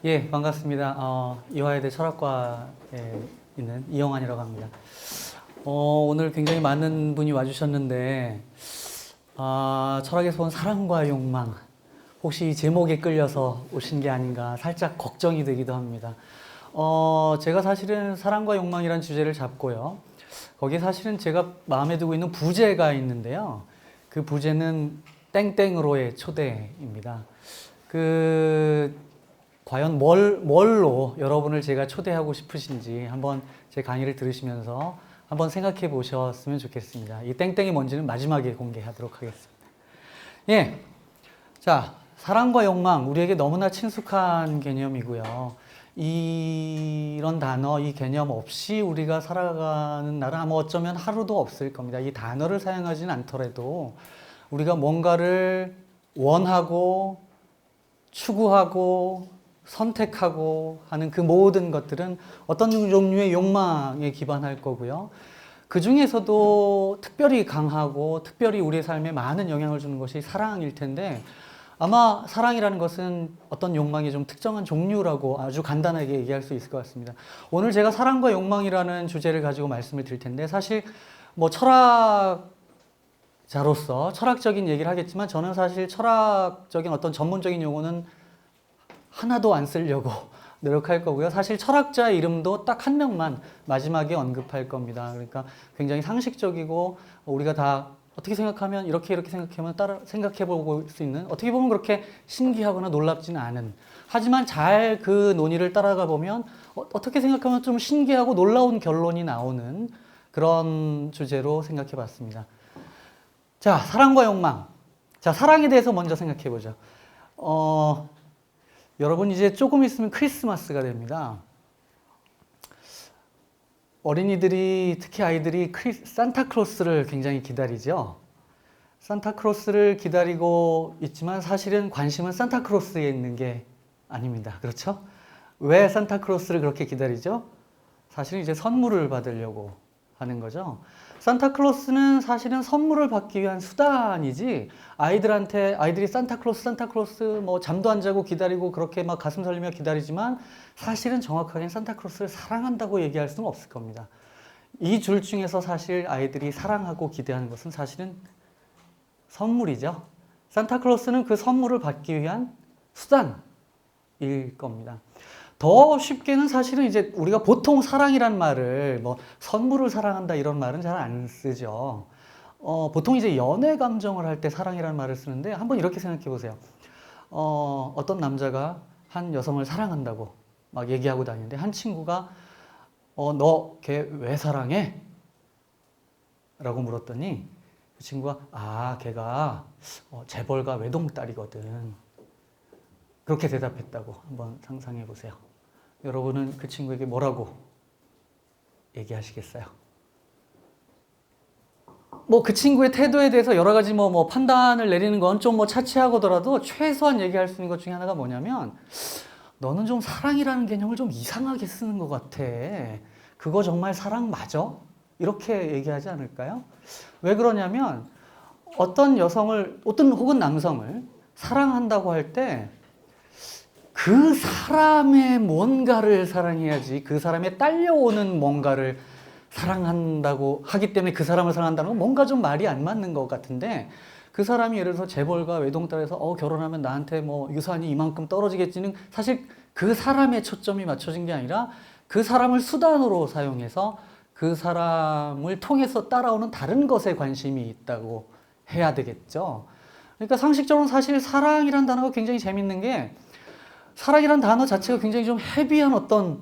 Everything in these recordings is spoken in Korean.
예, 반갑습니다. 이화여대 철학과에 있는 이영환이라고 합니다. 오늘 굉장히 많은 분이 와주셨는데, 철학에서 온 사랑과 욕망, 혹시 이 제목에 끌려서 오신 게 아닌가 살짝 걱정이 되기도 합니다. 제가 사실은 사랑과 욕망이라는 주제를 잡고요. 거기에 사실은 제가 마음에 두고 있는 부제가 있는데요. 그 부제는 땡땡으로의 초대입니다. 과연 뭘로 여러분을 제가 초대하고 싶으신지 한번 제 강의를 들으시면서 한번 생각해 보셨으면 좋겠습니다. 이 땡땡이 뭔지는 마지막에 공개하도록 하겠습니다. 예. 자, 사랑과 욕망, 우리에게 너무나 친숙한 개념이고요. 이런 단어, 이 개념 없이 우리가 살아가는 날은 아마 어쩌면 하루도 없을 겁니다. 이 단어를 사용하지는 않더라도 우리가 뭔가를 원하고 추구하고 선택하고 하는 그 모든 것들은 어떤 종류의 욕망에 기반할 거고요. 그 중에서도 특별히 강하고 특별히 우리의 삶에 많은 영향을 주는 것이 사랑일 텐데, 아마 사랑이라는 것은 어떤 욕망의 좀 특정한 종류라고 아주 간단하게 얘기할 수 있을 것 같습니다. 오늘 제가 사랑과 욕망이라는 주제를 가지고 말씀을 드릴 텐데, 사실 뭐 철학자로서 철학적인 얘기를 하겠지만, 저는 사실 철학적인 어떤 전문적인 용어는 하나도 안 쓰려고 노력할 거고요. 사실 철학자의 이름도 딱 한 명만 마지막에 언급할 겁니다. 그러니까 굉장히 상식적이고 우리가 다 어떻게 생각하면 이렇게 생각하면 따라 생각해 볼 수 있는, 어떻게 보면 그렇게 신기하거나 놀랍지는 않은, 하지만 잘 그 논의를 따라가 보면 어떻게 생각하면 좀 신기하고 놀라운 결론이 나오는 그런 주제로 생각해 봤습니다. 자, 사랑과 욕망. 자, 사랑에 대해서 먼저 생각해 보죠. 여러분, 이제 조금 있으면 크리스마스가 됩니다. 어린이들이, 특히 아이들이 산타클로스를 굉장히 기다리죠. 산타클로스를 기다리고 있지만 사실은 관심은 산타클로스에 있는 게 아닙니다. 그렇죠? 왜 산타클로스를 그렇게 기다리죠? 사실은 이제 선물을 받으려고 하는 거죠. 산타클로스는 사실은 선물을 받기 위한 수단이지, 아이들이 산타클로스 뭐 잠도 안 자고 기다리고 그렇게 막 가슴 설리며 기다리지만, 사실은 정확하게는 산타클로스를 사랑한다고 얘기할 수는 없을 겁니다. 이 줄 중에서 사실 아이들이 사랑하고 기대하는 것은 사실은 선물이죠. 산타클로스는 그 선물을 받기 위한 수단일 겁니다. 더 쉽게는 사실은 이제 우리가 보통 사랑이란 말을, 뭐 선물을 사랑한다 이런 말은 잘 안 쓰죠. 보통 이제 연애 감정을 할 때 사랑이라는 말을 쓰는데, 한번 이렇게 생각해 보세요. 어떤 남자가 한 여성을 사랑한다고 막 얘기하고 다니는데, 한 친구가 너 걔 왜 사랑해? 라고 물었더니 그 친구가 걔가 재벌가 외동딸이거든, 그렇게 대답했다고 한번 상상해 보세요. 여러분은 그 친구에게 뭐라고 얘기하시겠어요? 뭐 그 친구의 태도에 대해서 여러 가지 뭐 판단을 내리는 건 좀 뭐 차치하고더라도 최소한 얘기할 수 있는 것 중에 하나가 뭐냐면, 너는 좀 사랑이라는 개념을 좀 이상하게 쓰는 것 같아. 그거 정말 사랑 맞아? 이렇게 얘기하지 않을까요? 왜 그러냐면, 어떤 여성을, 혹은 남성을 사랑한다고 할 때 그 사람의 뭔가를 사랑해야지, 그 사람의 딸려오는 뭔가를 사랑한다고 하기 때문에 그 사람을 사랑한다는 건 뭔가 좀 말이 안 맞는 것 같은데, 그 사람이 예를 들어서 재벌가 외동딸에서 결혼하면 나한테 뭐 유산이 이만큼 떨어지겠지는, 사실 그 사람의 초점이 맞춰진 게 아니라 그 사람을 수단으로 사용해서 그 사람을 통해서 따라오는 다른 것에 관심이 있다고 해야 되겠죠. 그러니까 상식적으로는 사실 사랑이란 단어가 굉장히 재밌는 게, 사랑이란 단어 자체가 굉장히 좀 헤비한 어떤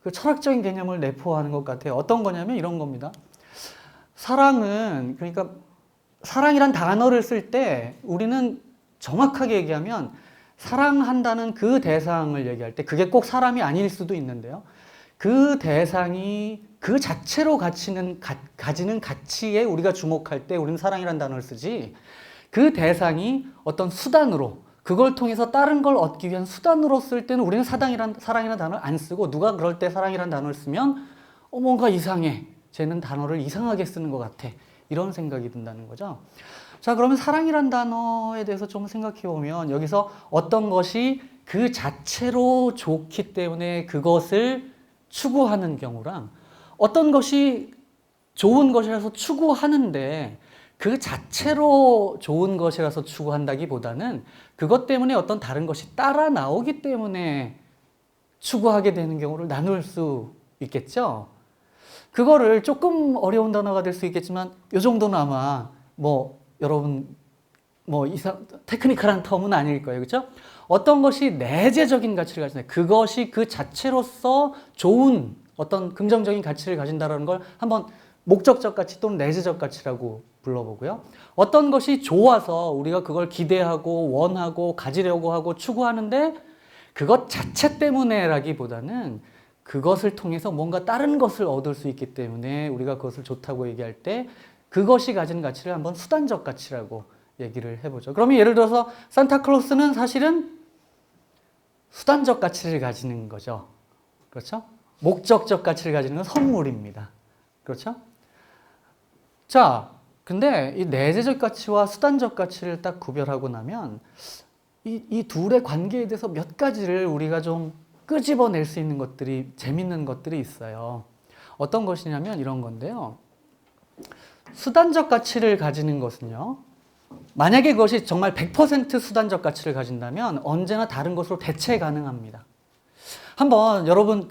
그 철학적인 개념을 내포하는 것 같아요. 어떤 거냐면 이런 겁니다. 사랑은, 그러니까 사랑이란 단어를 쓸 때 우리는 정확하게 얘기하면 사랑한다는 그 대상을 얘기할 때, 그게 꼭 사람이 아닐 수도 있는데요, 그 대상이 그 자체로 가지는 가치에 우리가 주목할 때 우리는 사랑이란 단어를 쓰지, 그 대상이 어떤 수단으로, 그걸 통해서 다른 걸 얻기 위한 수단으로 쓸 때는 우리는 사랑이란 단어를 안 쓰고, 누가 그럴 때 사랑이란 단어를 쓰면 뭔가 이상해, 쟤는 단어를 이상하게 쓰는 것 같아, 이런 생각이 든다는 거죠. 자, 그러면 사랑이란 단어에 대해서 좀 생각해 보면, 여기서 어떤 것이 그 자체로 좋기 때문에 그것을 추구하는 경우랑 어떤 것이 좋은 것이라서 추구하는데 그 자체로 좋은 것이라서 추구한다기보다는 그것 때문에 어떤 다른 것이 따라 나오기 때문에 추구하게 되는 경우를 나눌 수 있겠죠. 그거를 조금 어려운 단어가 될 수 있겠지만 이 정도는 아마 뭐 여러분 뭐 이상 테크니컬한 텀은 아닐 거예요. 그렇죠? 어떤 것이 내재적인 가치를 가진다. 그것이 그 자체로서 좋은 어떤 긍정적인 가치를 가진다는 걸 한번 목적적 가치 또는 내재적 가치라고 불러보고요. 어떤 것이 좋아서 우리가 그걸 기대하고 원하고 가지려고 하고 추구하는데 그것 자체 때문에라기보다는 그것을 통해서 뭔가 다른 것을 얻을 수 있기 때문에 우리가 그것을 좋다고 얘기할 때 그것이 가진 가치를 한번 수단적 가치라고 얘기를 해보죠. 그러면 예를 들어서 산타클로스는 사실은 수단적 가치를 가지는 거죠. 그렇죠? 목적적 가치를 가지는 건 선물입니다. 그렇죠? 자, 근데 이 내재적 가치와 수단적 가치를 딱 구별하고 나면 이 둘의 관계에 대해서 몇 가지를 우리가 좀 끄집어낼 수 있는 것들이 재밌는 것들이 있어요. 어떤 것이냐면 이런 건데요. 수단적 가치를 가지는 것은요. 만약에 그것이 정말 100% 수단적 가치를 가진다면 언제나 다른 것으로 대체 가능합니다. 한번 여러분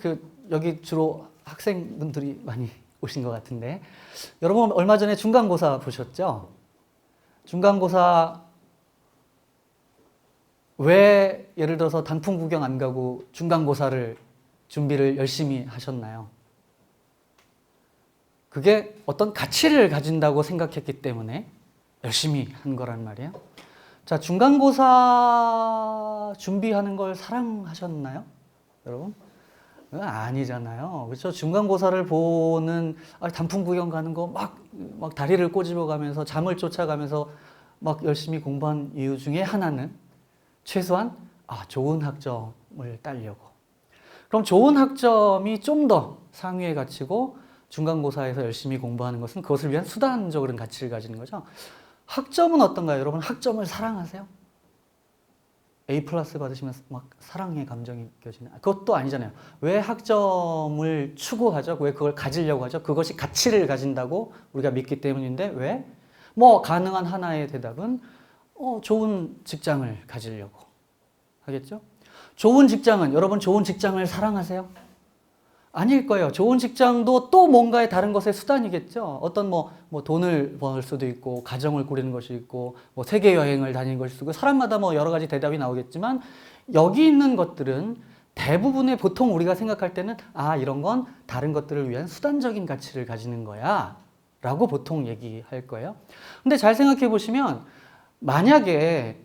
여기 주로 학생분들이 많이 오신 것 같은데 여러분 얼마 전에 중간고사 보셨죠? 중간고사 왜 예를 들어서 단풍 구경 안 가고 중간고사를 준비를 열심히 하셨나요? 그게 어떤 가치를 가진다고 생각했기 때문에 열심히 한 거란 말이에요. 자, 중간고사 준비하는 걸 사랑하셨나요? 여러분? 아니잖아요. 그렇죠? 중간고사를 보는 단풍 구경 가는 거 막 다리를 꼬집어 가면서 잠을 쫓아가면서 막 열심히 공부한 이유 중에 하나는 최소한 좋은 학점을 따려고. 그럼 좋은 학점이 좀 더 상위의 가치고 중간고사에서 열심히 공부하는 것은 그것을 위한 수단적인 가치를 가지는 거죠. 학점은 어떤가요? 여러분 학점을 사랑하세요? A 플러스 받으시면 막 사랑의 감정이 느껴지나요? 그것도 아니잖아요. 왜 학점을 추구하죠? 왜 그걸 가지려고 하죠? 그것이 가치를 가진다고 우리가 믿기 때문인데 왜? 뭐 가능한 하나의 대답은 좋은 직장을 가지려고 하겠죠? 좋은 직장은 여러분 좋은 직장을 사랑하세요? 아닐 거예요. 좋은 직장도 또 뭔가의 다른 것의 수단이겠죠. 어떤 뭐 돈을 벌 수도 있고 가정을 꾸리는 것이 있고 뭐 세계 여행을 다니는 것이 있고 사람마다 뭐 여러 가지 대답이 나오겠지만 여기 있는 것들은 대부분의 보통 우리가 생각할 때는 이런 건 다른 것들을 위한 수단적인 가치를 가지는 거야 라고 보통 얘기할 거예요. 근데 잘 생각해 보시면 만약에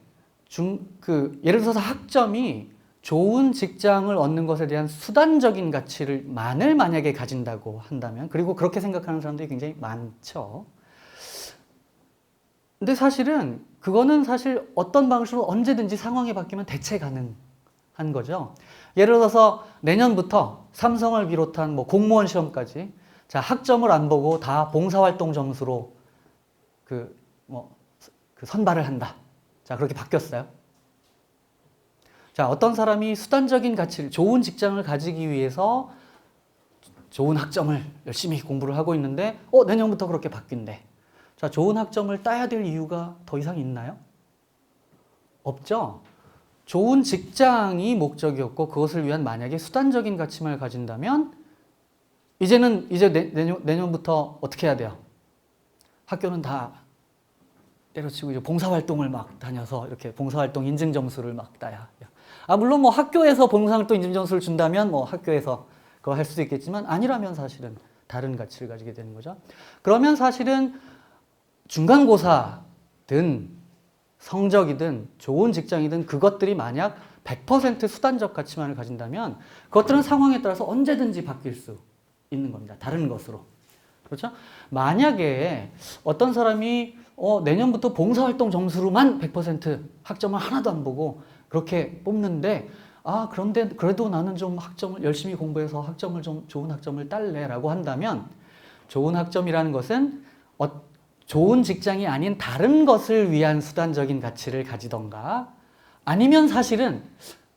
예를 들어서 학점이 좋은 직장을 얻는 것에 대한 수단적인 가치를 만약에 가진다고 한다면, 그리고 그렇게 생각하는 사람들이 굉장히 많죠. 근데 사실은 그거는 사실 어떤 방식으로 언제든지 상황이 바뀌면 대체 가능한 거죠. 예를 들어서 내년부터 삼성을 비롯한 뭐 공무원 시험까지 자, 학점을 안 보고 다 봉사활동 점수로 선발을 한다. 자, 그렇게 바뀌었어요. 자, 어떤 사람이 수단적인 가치를, 좋은 직장을 가지기 위해서 좋은 학점을 열심히 공부를 하고 있는데, 내년부터 그렇게 바뀐대. 자, 좋은 학점을 따야 될 이유가 더 이상 있나요? 없죠? 좋은 직장이 목적이었고, 그것을 위한 만약에 수단적인 가치만 가진다면, 이제 내년부터 어떻게 해야 돼요? 학교는 다 때려치고 이제 봉사활동을 막 다녀서 이렇게 봉사활동 인증 점수를 막 따야. 물론 뭐 학교에서 봉사활동 인증 점수를 준다면 뭐 학교에서 그거 할 수도 있겠지만 아니라면 사실은 다른 가치를 가지게 되는 거죠. 그러면 사실은 중간고사든 성적이든 좋은 직장이든 그것들이 만약 100% 수단적 가치만을 가진다면 그것들은 상황에 따라서 언제든지 바뀔 수 있는 겁니다. 다른 것으로. 그렇죠? 만약에 어떤 사람이 내년부터 봉사활동 점수로만 100% 학점을 하나도 안 보고 그렇게 뽑는데 그런데 그래도 나는 좀 학점을 열심히 공부해서 학점을 좀 좋은 학점을 딸래라고 한다면 좋은 학점이라는 것은 좋은 직장이 아닌 다른 것을 위한 수단적인 가치를 가지던가 아니면 사실은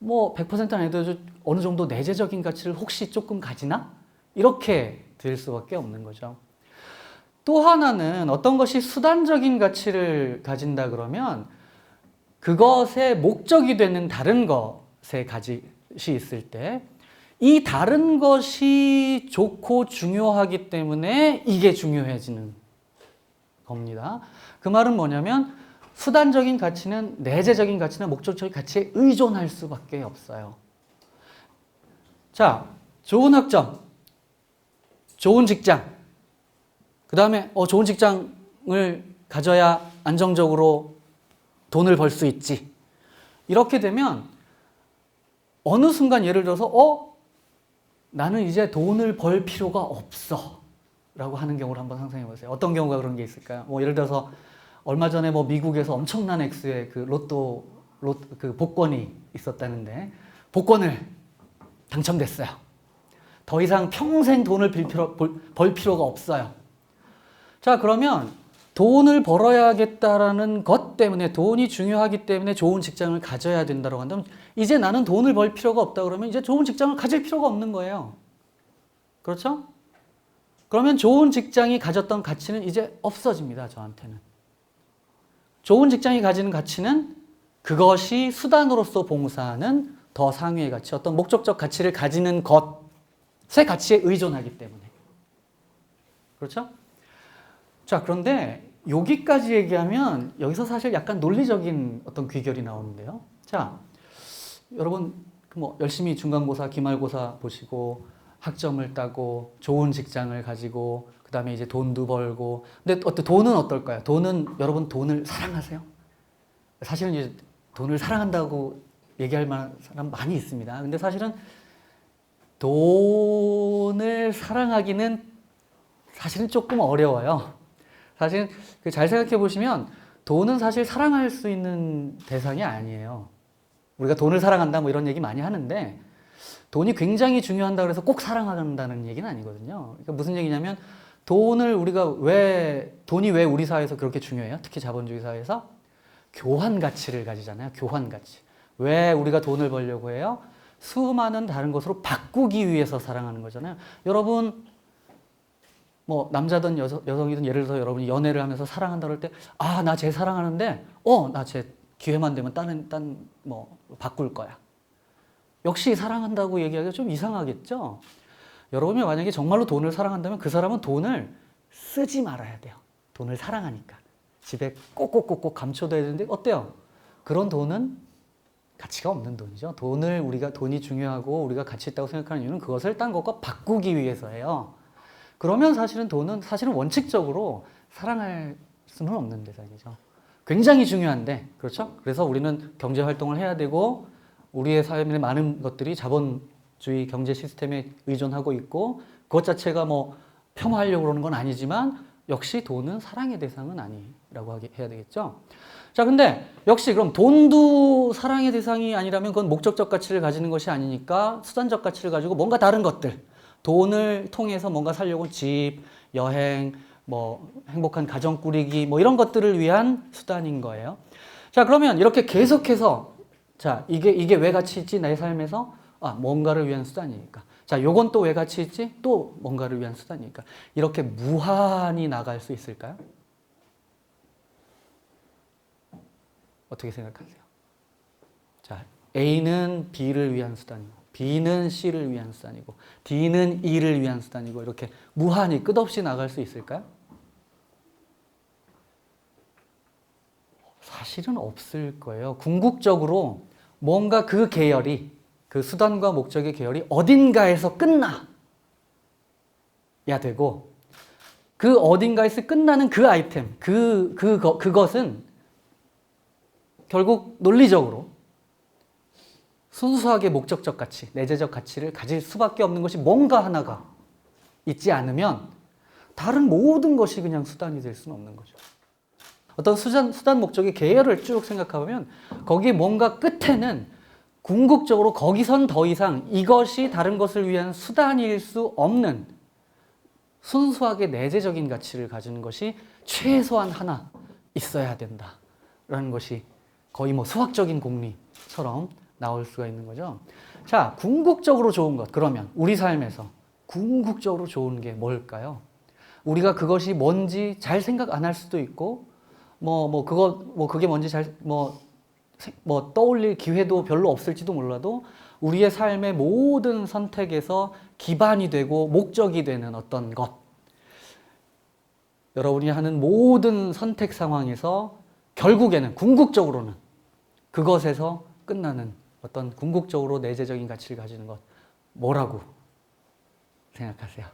뭐 100%는 아니더라도 어느 정도 내재적인 가치를 혹시 조금 가지나? 이렇게 될 수밖에 없는 거죠. 또 하나는 어떤 것이 수단적인 가치를 가진다 그러면 그것의 목적이 되는 다른 것의 가짓이 있을 때 이 다른 것이 좋고 중요하기 때문에 이게 중요해지는 겁니다. 그 말은 뭐냐면 수단적인 가치는 내재적인 가치나 목적적인 가치에 의존할 수밖에 없어요. 자, 좋은 학점, 좋은 직장, 그 다음에 좋은 직장을 가져야 안정적으로 돈을 벌 수 있지. 이렇게 되면 어느 순간 예를 들어서 나는 이제 돈을 벌 필요가 없어 라고 하는 경우를 한번 상상해 보세요. 어떤 경우가 그런 게 있을까요? 뭐 예를 들어서 얼마 전에 뭐 미국에서 엄청난 액수의 그 로또 그 복권이 있었다는데 복권을 당첨됐어요. 더 이상 평생 돈을 벌 필요가 없어요. 자, 그러면 돈을 벌어야겠다라는 것 때문에 돈이 중요하기 때문에 좋은 직장을 가져야 된다고 한다면 이제 나는 돈을 벌 필요가 없다 그러면 이제 좋은 직장을 가질 필요가 없는 거예요. 그렇죠? 그러면 좋은 직장이 가졌던 가치는 이제 없어집니다. 저한테는. 좋은 직장이 가지는 가치는 그것이 수단으로서 봉사하는 더 상위의 가치, 어떤 목적적 가치를 가지는 것의 가치에 의존하기 때문에. 그렇죠? 자, 그런데 여기까지 얘기하면 여기서 사실 약간 논리적인 어떤 귀결이 나오는데요. 자, 여러분 뭐 열심히 중간고사, 기말고사 보시고 학점을 따고 좋은 직장을 가지고 그 다음에 이제 돈도 벌고 근데 돈은 어떨까요? 여러분 돈을 사랑하세요? 사실은 이제 돈을 사랑한다고 얘기할 만한 사람 많이 있습니다. 근데 사실은 돈을 사랑하기는 사실은 조금 어려워요. 사실 잘 생각해 보시면 돈은 사실 사랑할 수 있는 대상이 아니에요. 우리가 돈을 사랑한다 뭐 이런 얘기 많이 하는데 돈이 굉장히 중요한다고 해서 꼭 사랑한다는 얘기는 아니거든요. 그러니까 무슨 얘기냐면 돈이 왜 우리 사회에서 그렇게 중요해요? 특히 자본주의 사회에서 교환 가치를 가지잖아요. 교환 가치. 왜 우리가 돈을 벌려고 해요? 수많은 다른 것으로 바꾸기 위해서 사랑하는 거잖아요. 여러분 뭐 남자든 여성이든 예를 들어서 여러분이 연애를 하면서 사랑한다 그럴 때 나 쟤 사랑하는데 나 쟤 기회만 되면 딴 뭐 바꿀 거야. 역시 사랑한다고 얘기하기가 좀 이상하겠죠? 여러분이 만약에 정말로 돈을 사랑한다면 그 사람은 돈을 쓰지 말아야 돼요. 돈을 사랑하니까. 집에 꼭꼭꼭꼭 감춰둬야 되는데 어때요? 그런 돈은 가치가 없는 돈이죠. 돈이 중요하고 우리가 가치 있다고 생각하는 이유는 그것을 딴 것과 바꾸기 위해서예요. 그러면 돈은 원칙적으로 사랑할 수는 없는 대상이죠. 굉장히 중요한데, 그렇죠? 그래서 우리는 경제 활동을 해야 되고, 우리의 삶의 많은 것들이 자본주의 경제 시스템에 의존하고 있고, 그것 자체가 뭐 폄하하려고 그러는 건 아니지만, 역시 돈은 사랑의 대상은 아니라고 해야 되겠죠? 자, 근데 역시 그럼 돈도 사랑의 대상이 아니라면 그건 목적적 가치를 가지는 것이 아니니까 수단적 가치를 가지고 뭔가 다른 것들, 돈을 통해서 뭔가 살려고 집, 여행, 뭐 행복한 가정 꾸리기 뭐 이런 것들을 위한 수단인 거예요. 자, 그러면 이렇게 계속해서 자, 이게 왜 가치 있지? 내 삶에서 뭔가를 위한 수단이니까. 자, 요건 또 왜 가치 있지? 또 뭔가를 위한 수단이니까. 이렇게 무한히 나갈 수 있을까요? 어떻게 생각하세요? 자, A는 B를 위한 수단이고 B는 C를 위한 수단이고 D는 E를 위한 수단이고 이렇게 무한히 끝없이 나갈 수 있을까요? 사실은 없을 거예요. 궁극적으로 뭔가 그 계열이 그 수단과 목적의 계열이 어딘가에서 끝나야 되고 그 어딘가에서 끝나는 그 아이템 그것은 결국 논리적으로 순수하게 목적적 가치, 내재적 가치를 가질 수밖에 없는 것이 뭔가 하나가 있지 않으면 다른 모든 것이 그냥 수단이 될 수는 없는 거죠. 어떤 수단 목적의 계열을 쭉 생각해보면 거기 뭔가 끝에는 궁극적으로 거기선 더 이상 이것이 다른 것을 위한 수단일 수 없는 순수하게 내재적인 가치를 가지는 것이 최소한 하나 있어야 된다라는 것이 거의 뭐 수학적인 공리처럼 나올 수가 있는 거죠. 자, 궁극적으로 좋은 것. 그러면 우리 삶에서 궁극적으로 좋은 게 뭘까요? 우리가 그것이 뭔지 잘 생각 안 할 수도 있고, 그게 뭔지 떠올릴 기회도 별로 없을지도 몰라도 우리의 삶의 모든 선택에서 기반이 되고 목적이 되는 어떤 것. 여러분이 하는 모든 선택 상황에서 결국에는 궁극적으로는 그것에서 끝나는 어떤 궁극적으로 내재적인 가치를 가지는 것. 뭐라고 생각하세요?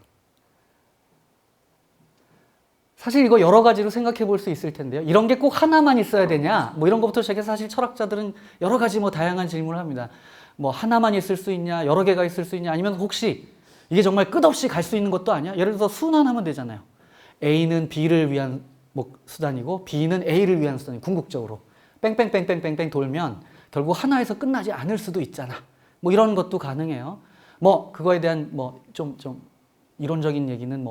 사실 이거 여러 가지로 생각해 볼 수 있을 텐데요. 이런 게 꼭 하나만 있어야 되냐? 뭐 이런 것부터 시작해서 사실 철학자들은 여러 가지 다양한 질문을 합니다. 뭐 하나만 있을 수 있냐? 여러 개가 있을 수 있냐? 아니면 혹시 이게 정말 끝없이 갈 수 있는 것도 아니야? 예를 들어서 순환하면 되잖아요. A는 B를 위한 수단이고 B는 A를 위한 수단이고 궁극적으로 뺑뺑뺑뺑뺑뺑 돌면 결국 하나에서 끝나지 않을 수도 있잖아. 뭐 이런 것도 가능해요. 그거에 대한 좀 이론적인 얘기는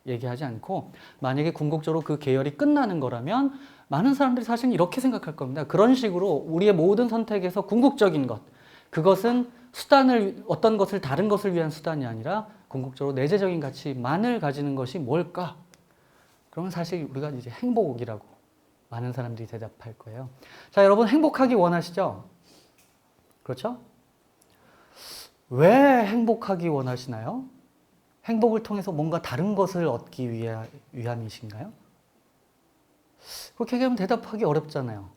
얘기하지 않고 만약에 궁극적으로 그 계열이 끝나는 거라면 많은 사람들이 사실 이렇게 생각할 겁니다. 그런 식으로 우리의 모든 선택에서 궁극적인 것, 그것은 어떤 것을 다른 것을 위한 수단이 아니라 궁극적으로 내재적인 가치만을 가지는 것이 뭘까? 그러면 사실 우리가 이제 행복이라고 많은 사람들이 대답할 거예요. 자, 여러분 행복하기 원하시죠? 그렇죠? 왜 행복하기 원하시나요? 행복을 통해서 뭔가 다른 것을 얻기 위함이신가요? 그렇게 얘기하면 대답하기 어렵잖아요.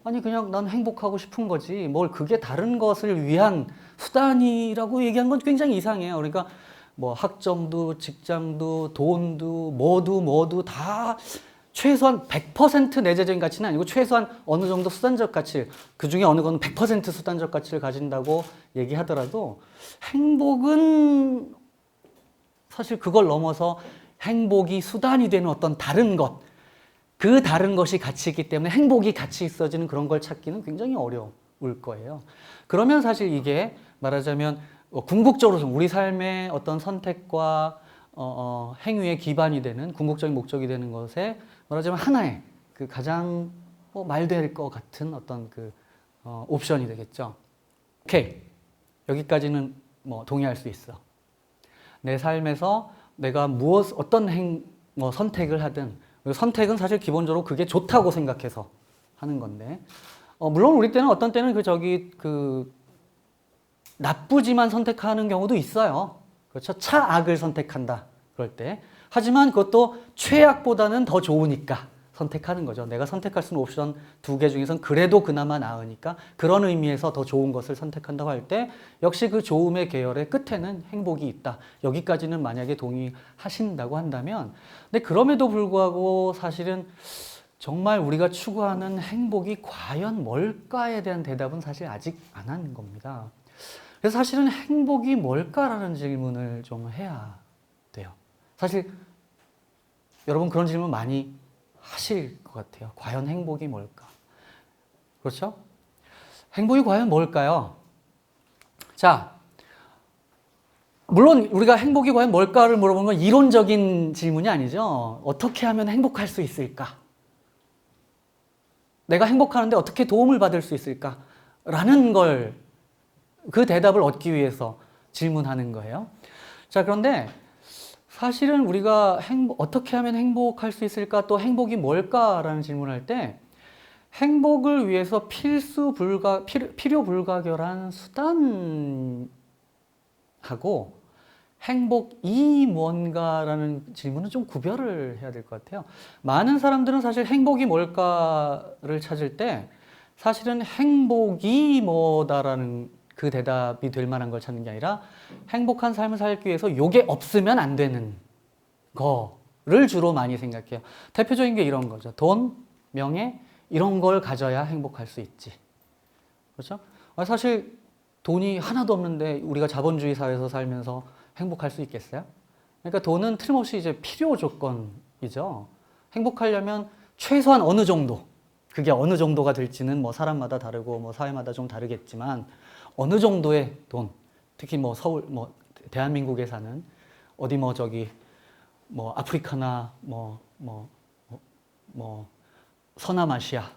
아니 그냥 난 행복하고 싶은 거지 그게 다른 것을 위한 수단이라고 얘기한 건 굉장히 이상해요. 그러니까 학점도 직장도 돈도 뭐도 다 최소한 100% 내재적인 가치는 아니고 최소한 어느 정도 수단적 가치, 그 중에 어느 건 100% 수단적 가치를 가진다고 얘기하더라도 행복은 사실 그걸 넘어서 행복이 수단이 되는 어떤 다른 것, 그 다른 것이 가치이기 때문에 행복이 같이 있어지는 그런 걸 찾기는 굉장히 어려울 거예요. 그러면 사실 이게 말하자면 궁극적으로 우리 삶의 어떤 선택과 행위의 기반이 되는 궁극적인 목적이 되는 것에 말하자면 하나의 그 가장 말 될 것 같은 어떤 그 옵션이 되겠죠. 오케이, 여기까지는 동의할 수 있어. 내 삶에서 내가 어떤 선택을 하든 선택은 사실 기본적으로 그게 좋다고 생각해서 하는 건데 물론 우리 때는 어떤 때는 나쁘지만 선택하는 경우도 있어요. 그렇죠? 차악을 선택한다 그럴 때. 하지만 그것도 최악보다는 더 좋으니까 선택하는 거죠. 내가 선택할 수 있는 옵션 2개 중에서는 그래도 그나마 나으니까 그런 의미에서 더 좋은 것을 선택한다고 할 때 역시 그 좋음의 계열의 끝에는 행복이 있다. 여기까지는 만약에 동의하신다고 한다면 근데 그럼에도 불구하고 사실은 정말 우리가 추구하는 행복이 과연 뭘까에 대한 대답은 사실 아직 안 한 겁니다. 그래서 사실은 행복이 뭘까라는 질문을 좀 해야 돼요. 사실 여러분 그런 질문 많이 하실 것 같아요. 과연 행복이 뭘까? 그렇죠? 행복이 과연 뭘까요? 자, 물론 우리가 행복이 과연 뭘까를 물어보는 건 이론적인 질문이 아니죠. 어떻게 하면 행복할 수 있을까? 내가 행복하는데 어떻게 도움을 받을 수 있을까? 라는 그 대답을 얻기 위해서 질문하는 거예요. 자, 그런데 사실은 우리가 어떻게 하면 행복할 수 있을까? 또 행복이 뭘까라는 질문을 할 때 행복을 위해서 필요 불가결한 수단하고 행복이 뭔가라는 질문은 좀 구별을 해야 될 것 같아요. 많은 사람들은 사실 행복이 뭘까를 찾을 때 사실은 행복이 뭐다라는 그 대답이 될 만한 걸 찾는 게 아니라 행복한 삶을 살기 위해서 요게 없으면 안 되는 거를 주로 많이 생각해요. 대표적인 게 이런 거죠. 돈, 명예 이런 걸 가져야 행복할 수 있지. 그렇죠? 사실 돈이 하나도 없는데 우리가 자본주의 사회에서 살면서 행복할 수 있겠어요? 그러니까 돈은 틀림없이 이제 필요 조건이죠. 행복하려면 최소한 어느 정도, 그게 어느 정도가 될지는 사람마다 다르고 사회마다 좀 다르겠지만 어느 정도의 돈, 특히 서울, 대한민국에 사는 어디 아프리카나 서남아시아,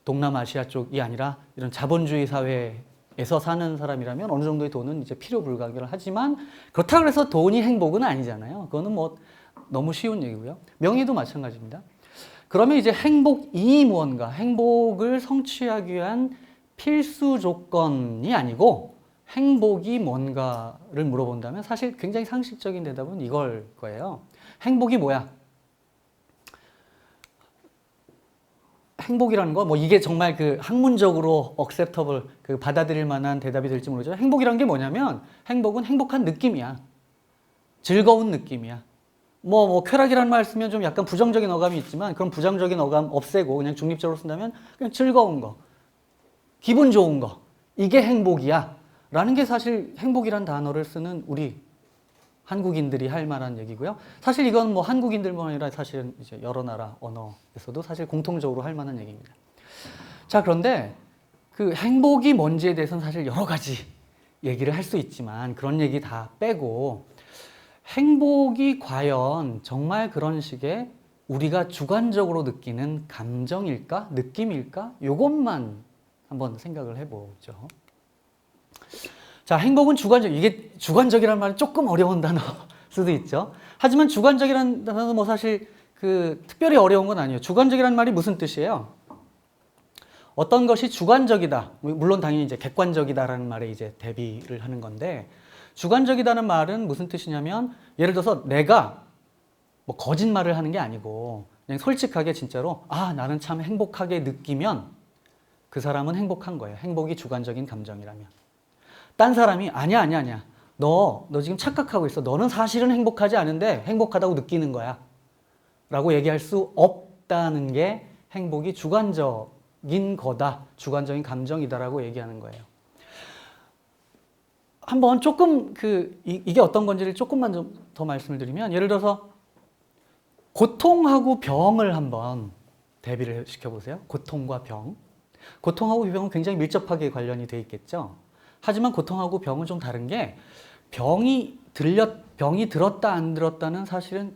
동남아시아 쪽이 아니라 이런 자본주의 사회에 에서 사는 사람이라면 어느 정도의 돈은 이제 필요 불가결을 하지만 그렇다고 해서 돈이 행복은 아니잖아요. 그거는 뭐 너무 쉬운 얘기고요. 명예도 마찬가지입니다. 그러면 이제 행복이 무언가, 행복을 성취하기 위한 필수 조건이 아니고 행복이 뭔가를 물어본다면 사실 굉장히 상식적인 대답은 이걸 거예요. 행복이 뭐야? 행복이라는 거, 뭐 이게 정말 그 학문적으로 acceptable, 그 받아들일 만한 대답이 될지 모르죠. 행복이라는 게 뭐냐면 행복은 행복한 느낌이야. 즐거운 느낌이야. 뭐 쾌락이라는 말 쓰면 좀 약간 부정적인 어감이 있지만 그런 부정적인 어감 없애고 그냥 중립적으로 쓴다면 그냥 즐거운 거, 기분 좋은 거, 이게 행복이야 라는 게 사실 행복이란 단어를 쓰는 우리 한국인들이 할 만한 얘기고요. 사실 이건 뭐 한국인들만 아니라 사실은 이제 여러 나라 언어에서도 사실 공통적으로 할 만한 얘기입니다. 자, 그런데 그 행복이 뭔지에 대해서는 사실 여러 가지 얘기를 할 수 있지만 그런 얘기 다 빼고 행복이 과연 정말 그런 식의 우리가 주관적으로 느끼는 감정일까? 느낌일까? 이것만 한번 생각을 해보죠. 자, 행복은 주관적, 이게 주관적이라는 말은 조금 어려운 단어일 수도 있죠. 하지만 주관적이라는 단어는 뭐 사실 그 특별히 어려운 건 아니에요. 주관적이라는 말이 무슨 뜻이에요? 어떤 것이 주관적이다. 물론 당연히 이제 객관적이다라는 말에 이제 대비를 하는 건데 주관적이다는 말은 무슨 뜻이냐면 예를 들어서 내가 뭐 거짓말을 하는 게 아니고 그냥 솔직하게 진짜로 나는 참 행복하게 느끼면 그 사람은 행복한 거예요. 행복이 주관적인 감정이라면. 딴 사람이 아니야. 너 지금 착각하고 있어. 너는 사실은 행복하지 않은데 행복하다고 느끼는 거야. 라고 얘기할 수 없다는 게 행복이 주관적인 거다. 주관적인 감정이다라고 얘기하는 거예요. 한번 조금 이게 어떤 건지를 조금만 좀 더 말씀을 드리면 예를 들어서 고통하고 병을 한번 대비를 시켜보세요. 고통과 병. 고통하고 병은 굉장히 밀접하게 관련이 돼 있겠죠. 하지만 고통하고 병은 좀 다른 게 병이 들었다 안 들었다는 사실은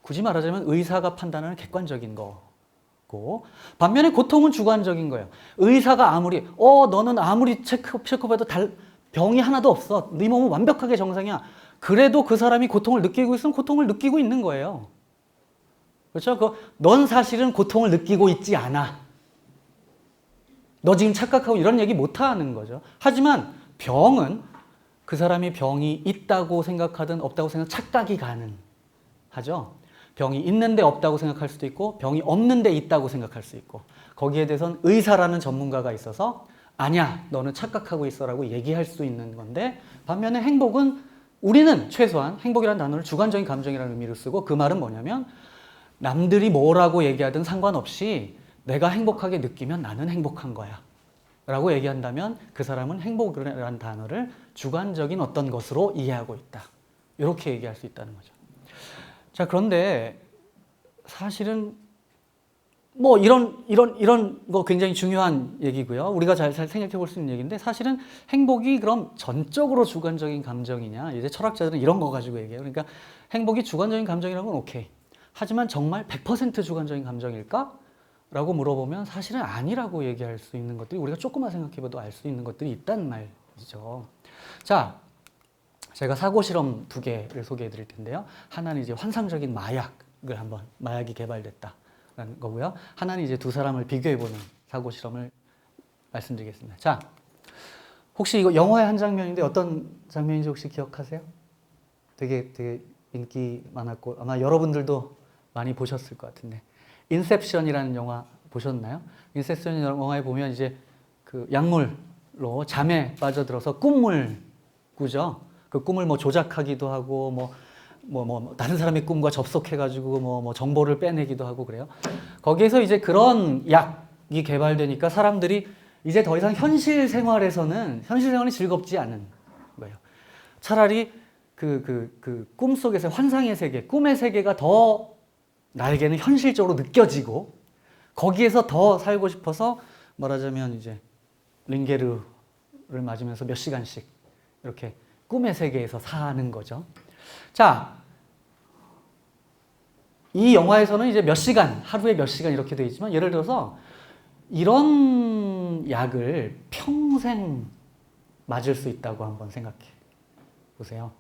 굳이 말하자면 의사가 판단하는 객관적인 거고 반면에 고통은 주관적인 거예요. 의사가 아무리 너는 아무리 체크업해도 병이 하나도 없어. 네 몸은 완벽하게 정상이야. 그래도 그 사람이 고통을 느끼고 있으면 고통을 느끼고 있는 거예요. 그렇죠? 넌 사실은 고통을 느끼고 있지 않아. 너 지금 착각하고 이런 얘기 못 하는 거죠. 하지만 병은 그 사람이 병이 있다고 생각하든 없다고 착각이 가능하죠. 병이 있는데 없다고 생각할 수도 있고 병이 없는데 있다고 생각할 수 있고 거기에 대해서는 의사라는 전문가가 있어서 아니야, 너는 착각하고 있어라고 얘기할 수 있는 건데 반면에 행복은 우리는 최소한 행복이라는 단어를 주관적인 감정이라는 의미로 쓰고 그 말은 뭐냐면 남들이 뭐라고 얘기하든 상관없이 내가 행복하게 느끼면 나는 행복한 거야 라고 얘기한다면 그 사람은 행복이라는 단어를 주관적인 어떤 것으로 이해하고 있다. 이렇게 얘기할 수 있다는 거죠. 자, 그런데 사실은 뭐 이런 거 굉장히 중요한 얘기고요. 우리가 잘 생각해 볼 수 있는 얘기인데 사실은 행복이 그럼 전적으로 주관적인 감정이냐? 이제 철학자들은 이런 거 가지고 얘기해요. 그러니까 행복이 주관적인 감정이라는 건 오케이. 하지만 정말 100% 주관적인 감정일까? 라고 물어보면 사실은 아니라고 얘기할 수 있는 것들이 우리가 조금만 생각해봐도 알 수 있는 것들이 있다는 말이죠. 자, 제가 사고 실험 2개를 소개해 드릴 텐데요. 하나는 이제 환상적인 마약이 개발됐다라는 거고요. 하나는 이제 두 사람을 비교해 보는 사고 실험을 말씀드리겠습니다. 자, 혹시 이거 영화의 한 장면인데 어떤 장면인지 혹시 기억하세요? 되게 인기 많았고 아마 여러분들도 많이 보셨을 것 같은데 인셉션이라는 영화 보셨나요? 인셉션 영화에 보면 이제 그 약물로 잠에 빠져들어서 꿈을 꾸죠. 그 꿈을 뭐 조작하기도 하고 다른 사람의 꿈과 접속해가지고 뭐 정보를 빼내기도 하고 그래요. 거기에서 이제 그런 약이 개발되니까 사람들이 이제 더 이상 현실 생활이 즐겁지 않은 거예요. 차라리 그 꿈속에서 환상의 세계, 꿈의 세계가 더 나에게는 현실적으로 느껴지고 거기에서 더 살고 싶어서 말하자면 이제 링게르를 맞으면서 몇 시간씩 이렇게 꿈의 세계에서 사는 거죠. 자, 이 영화에서는 이제 하루에 몇 시간 이렇게 되어 있지만 예를 들어서 이런 약을 평생 맞을 수 있다고 한번 생각해 보세요.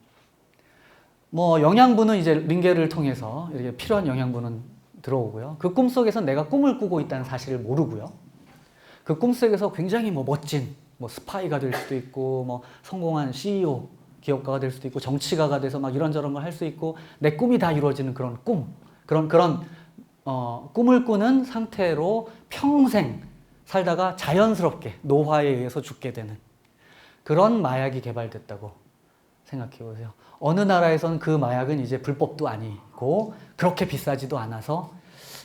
뭐 영양분은 이제 링겔을 통해서 이렇게 필요한 영양분은 들어오고요. 그 꿈속에서 내가 꿈을 꾸고 있다는 사실을 모르고요. 그 꿈속에서 굉장히 뭐 멋진 뭐 스파이가 될 수도 있고 뭐 성공한 CEO, 기업가가 될 수도 있고 정치가가 돼서 막 이런저런 걸 할 수 있고 내 꿈이 다 이루어지는 그런 그런 꿈을 꾸는 상태로 평생 살다가 자연스럽게 노화에 의해서 죽게 되는 그런 마약이 개발됐다고 생각해 보세요. 어느 나라에선 그 마약은 이제 불법도 아니고 그렇게 비싸지도 않아서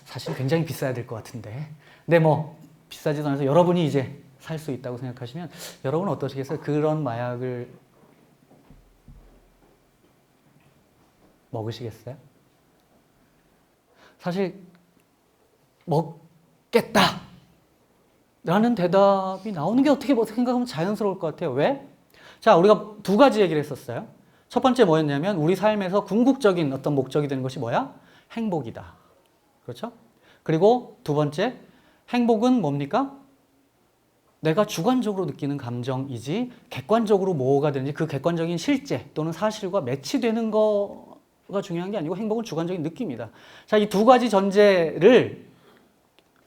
사실 굉장히 비싸야 될 것 같은데 근데 뭐 비싸지도 않아서 여러분이 이제 살 수 있다고 생각하시면 여러분은 어떠시겠어요? 그런 마약을 먹으시겠어요? 사실 먹겠다 라는 대답이 나오는 게 어떻게 생각하면 자연스러울 것 같아요. 왜? 자, 우리가 두 가지 얘기를 했었어요. 첫 번째 뭐였냐면 우리 삶에서 궁극적인 어떤 목적이 되는 것이 뭐야? 행복이다. 그렇죠? 그리고 두 번째, 행복은 뭡니까? 내가 주관적으로 느끼는 감정이지 객관적으로 뭐가 되는지 그 객관적인 실제 또는 사실과 매치되는 거가 중요한 게 아니고 행복은 주관적인 느낌이다. 자, 이 두 가지 전제를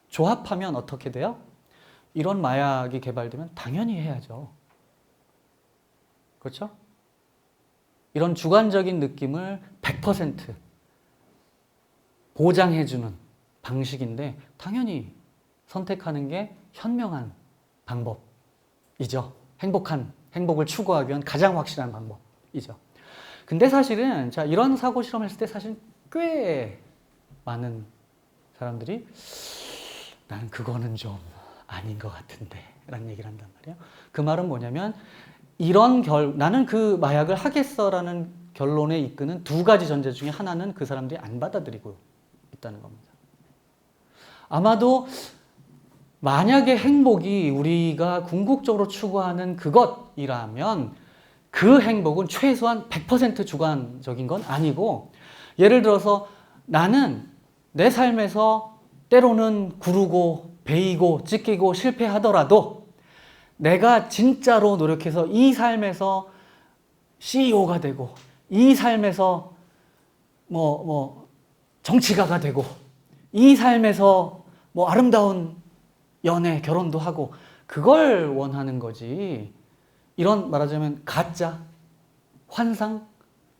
조합하면 어떻게 돼요? 이런 마약이 개발되면 당연히 해야죠. 그렇죠? 이런 주관적인 느낌을 100% 보장해주는 방식인데 당연히 선택하는 게 현명한 방법이죠. 행복을 추구하기 위한 가장 확실한 방법이죠. 근데 사실은 자, 이런 사고 실험을 했을 때 사실 꽤 많은 사람들이 나는 그거는 좀 아닌 것 같은데 라는 얘기를 한단 말이에요. 그 말은 뭐냐면 나는 그 마약을 하겠어라는 결론에 이끄는 두 가지 전제 중에 하나는 그 사람들이 안 받아들이고 있다는 겁니다. 아마도 만약에 행복이 우리가 궁극적으로 추구하는 그것이라면 그 행복은 최소한 100% 주관적인 건 아니고 예를 들어서 나는 내 삶에서 때로는 구르고 베이고 찢기고 실패하더라도 내가 진짜로 노력해서 이 삶에서 CEO가 되고 이 삶에서 정치가가 되고 이 삶에서 아름다운 연애, 결혼도 하고 그걸 원하는 거지. 이런 말하자면 가짜, 환상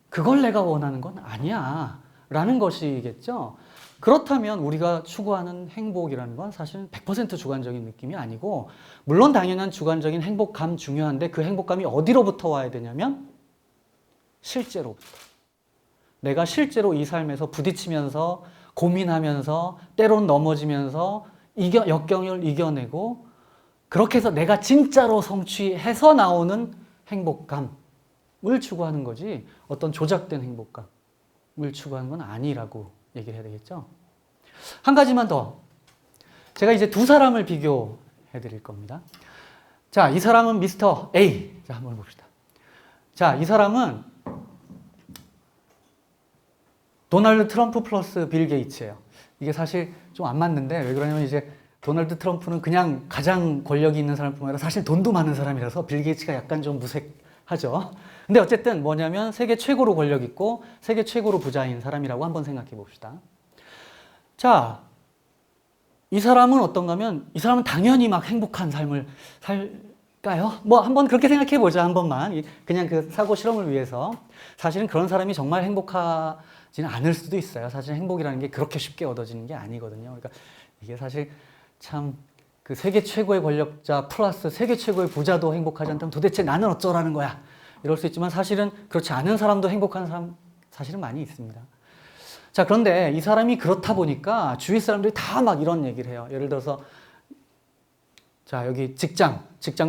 그걸 내가 원하는 건 아니야 라는 것이겠죠. 그렇다면 우리가 추구하는 행복이라는 건 사실은 100% 주관적인 느낌이 아니고 물론 당연한 주관적인 행복감 중요한데 그 행복감이 어디로부터 와야 되냐면 실제로부터. 내가 실제로 이 삶에서 부딪히면서 고민하면서 때론 넘어지면서 역경을 이겨내고 그렇게 해서 내가 진짜로 성취해서 나오는 행복감을 추구하는 거지 어떤 조작된 행복감을 추구하는 건 아니라고 얘기를 해야 되겠죠. 한 가지만 더. 제가 이제 두 사람을 비교해 드릴 겁니다. 자, 이 사람은 미스터 A. 자, 한번 봅시다. 자, 이 사람은 도널드 트럼프 플러스 빌 게이츠예요. 이게 사실 좀 안 맞는데 왜 그러냐면 이제 도널드 트럼프는 그냥 가장 권력이 있는 사람뿐만 아니라 사실 돈도 많은 사람이라서 빌 게이츠가 약간 좀 무색하죠. 근데 어쨌든 뭐냐면 세계 최고로 권력 있고 세계 최고로 부자인 사람이라고 한번 생각해 봅시다. 자, 이 사람은 어떤가 하면 이 사람은 당연히 막 행복한 삶을 살까요? 한번 그렇게 생각해 보자 한 번만. 그냥 그 사고 실험을 위해서. 사실은 그런 사람이 정말 행복하지는 않을 수도 있어요. 사실 행복이라는 게 그렇게 쉽게 얻어지는 게 아니거든요. 그러니까 이게 사실 참 그 세계 최고의 권력자 플러스 세계 최고의 부자도 행복하지 않다면 도대체 나는 어쩌라는 거야. 이럴 수 있지만 사실은 그렇지 않은 사람도 행복한 사람 사실은 많이 있습니다. 자, 그런데 이 사람이 그렇다 보니까 주위 사람들이 다 막 이런 얘기를 해요. 예를 들어서 자, 여기 직장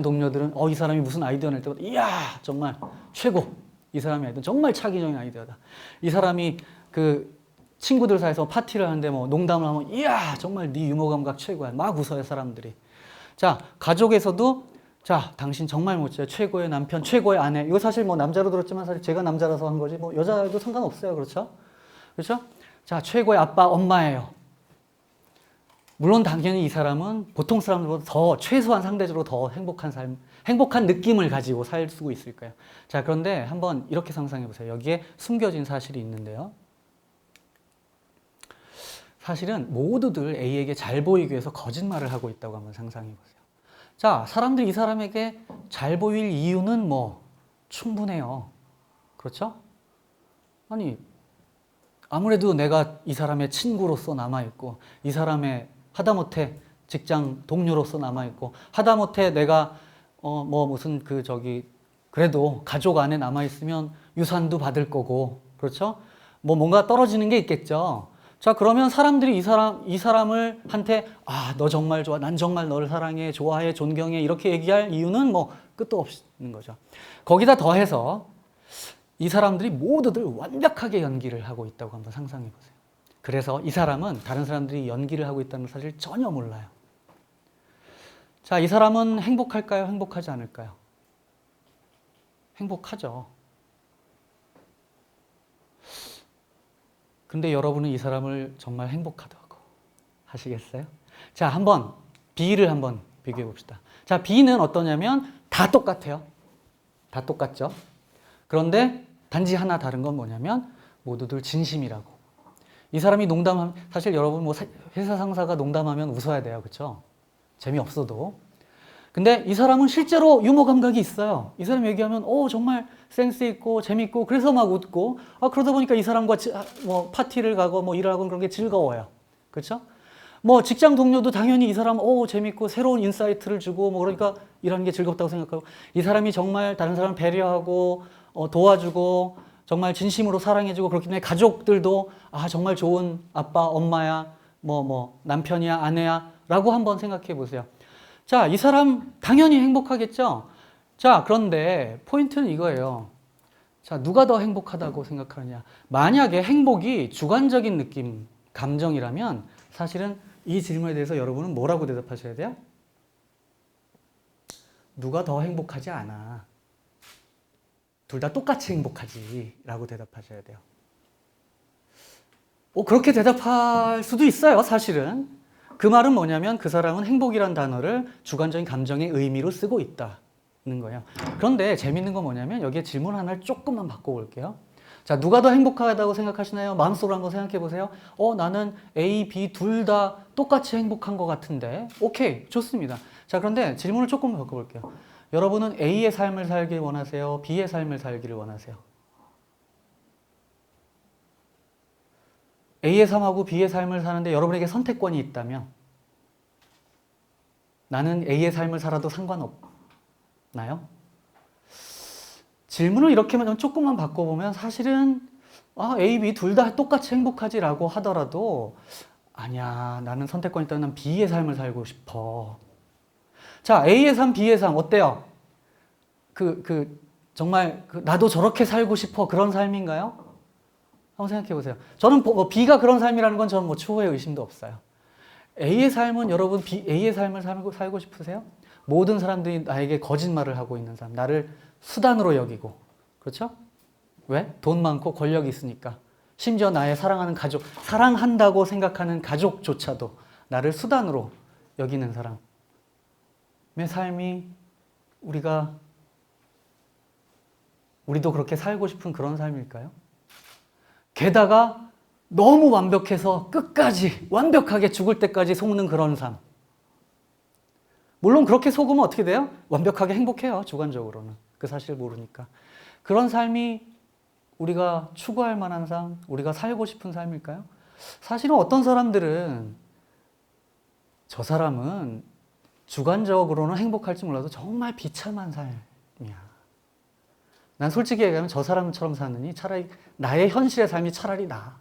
동료들은 이 사람이 무슨 아이디어 낼 때마다 이야 정말 최고. 이 사람의 아이디어 정말 차기적인 아이디어다. 이 사람이 그 친구들 사이에서 파티를 하는데 농담을 하면 이야 정말 네 유머 감각 최고야. 막 웃어요 사람들이. 자, 가족에서도 자, 당신 정말 멋져요. 최고의 남편, 최고의 아내. 이거 사실 남자로 들었지만 사실 제가 남자라서 한 거지 여자도 상관없어요. 그렇죠? 그렇죠? 자, 최고의 아빠, 엄마예요. 물론 당연히 이 사람은 보통 사람들보다 더 최소한 상대적으로 더 행복한 삶 행복한 느낌을 가지고 살 수 있을까요? 자, 그런데 한번 이렇게 상상해 보세요. 여기에 숨겨진 사실이 있는데요. 사실은 모두들 A에게 잘 보이기 위해서 거짓말을 하고 있다고 한번 상상해 보세요. 자, 사람들이 이 사람에게 잘 보일 이유는 뭐 충분해요. 그렇죠? 아니, 아무래도 내가 이 사람의 친구로서 남아있고, 이 사람의 하다못해 직장 동료로서 남아있고, 하다못해 내가 그래도 가족 안에 남아있으면 유산도 받을 거고, 그렇죠? 뭐 뭔가 떨어지는 게 있겠죠. 자, 그러면 사람들이 이 사람을 한테, 너 정말 좋아. 난 정말 너를 사랑해, 좋아해, 존경해. 이렇게 얘기할 이유는 뭐 끝도 없는 거죠. 거기다 더해서 이 사람들이 모두들 완벽하게 연기를 하고 있다고 한번 상상해 보세요. 그래서 이 사람은 다른 사람들이 연기를 하고 있다는 사실을 전혀 몰라요. 자, 이 사람은 행복할까요? 행복하지 않을까요? 행복하죠. 근데 여러분은 이 사람을 정말 행복하다고 하시겠어요? 자, 한번 B를 한번 비교해 봅시다. 자, B는 어떠냐면 다 똑같아요. 다 똑같죠. 그런데 단지 하나 다른 건 뭐냐면 모두들 진심이라고. 이 사람이 사실 여러분 뭐 회사 상사가 농담하면 웃어야 돼요. 그렇죠? 재미없어도. 근데 이 사람은 실제로 유머 감각이 있어요. 이 사람 얘기하면 정말 센스 있고 재밌고 그래서 막 웃고 그러다 보니까 이 사람과 뭐 파티를 가고 뭐 일을 하고 그런 게 즐거워요. 그렇죠? 뭐 직장 동료도 당연히 이 사람 재밌고 새로운 인사이트를 주고 뭐 그러니까 일하는 게 즐겁다고 생각하고 이 사람이 정말 다른 사람을 배려하고 도와주고 정말 진심으로 사랑해주고 그렇기 때문에 가족들도 정말 좋은 아빠, 엄마야, 뭐 남편이야, 아내야 라고 한번 생각해 보세요. 자, 이 사람 당연히 행복하겠죠? 자, 그런데 포인트는 이거예요. 자, 누가 더 행복하다고 생각하느냐? 만약에 행복이 주관적인 느낌, 감정이라면 사실은 이 질문에 대해서 여러분은 뭐라고 대답하셔야 돼요? 누가 더 행복하지 않아. 둘 다 똑같이 행복하지 라고 대답하셔야 돼요. 그렇게 대답할 수도 있어요, 사실은. 그 말은 뭐냐면 그 사람은 행복이란 단어를 주관적인 감정의 의미로 쓰고 있다는 거예요. 그런데 재밌는 건 뭐냐면 여기에 질문 하나를 조금만 바꿔볼게요. 자, 누가 더 행복하다고 생각하시나요? 마음속으로 한번 생각해 보세요. 나는 A, B 둘 다 똑같이 행복한 것 같은데. 오케이, 좋습니다. 자, 그런데 질문을 조금 바꿔볼게요. 여러분은 A의 삶을 살길 원하세요? B의 삶을 살기를 원하세요? A의 삶하고 B의 삶을 사는데 여러분에게 선택권이 있다면 나는 A의 삶을 살아도 상관없나요? 질문을 이렇게만 조금만 바꿔보면 사실은 A, B 둘 다 똑같이 행복하지라고 하더라도 아니야, 나는 선택권이 있다면 난 B의 삶을 살고 싶어. 자, A의 삶, B의 삶 어때요? 정말 나도 저렇게 살고 싶어 그런 삶인가요? 한번 생각해 보세요. 저는 B가 그런 삶이라는 건 저는 추호의 의심도 없어요. A의 삶은 여러분 A의 삶을 살고 싶으세요? 모든 사람들이 나에게 거짓말을 하고 있는 삶, 나를 수단으로 여기고, 그렇죠? 왜? 돈 많고 권력이 있으니까. 심지어 나의 사랑하는 가족, 사랑한다고 생각하는 가족조차도 나를 수단으로 여기는 사람의 삶이 우리도 그렇게 살고 싶은 그런 삶일까요? 게다가 너무 완벽해서 끝까지 완벽하게 죽을 때까지 속는 그런 삶. 물론 그렇게 속으면 어떻게 돼요? 완벽하게 행복해요. 주관적으로는. 그 사실을 모르니까. 그런 삶이 우리가 추구할 만한 삶, 우리가 살고 싶은 삶일까요? 사실은 어떤 사람들은 저 사람은 주관적으로는 행복할지 몰라도 정말 비참한 삶이야. 난 솔직히 얘기하면 저 사람처럼 사느니 차라리 나의 현실의 삶이 차라리 나아.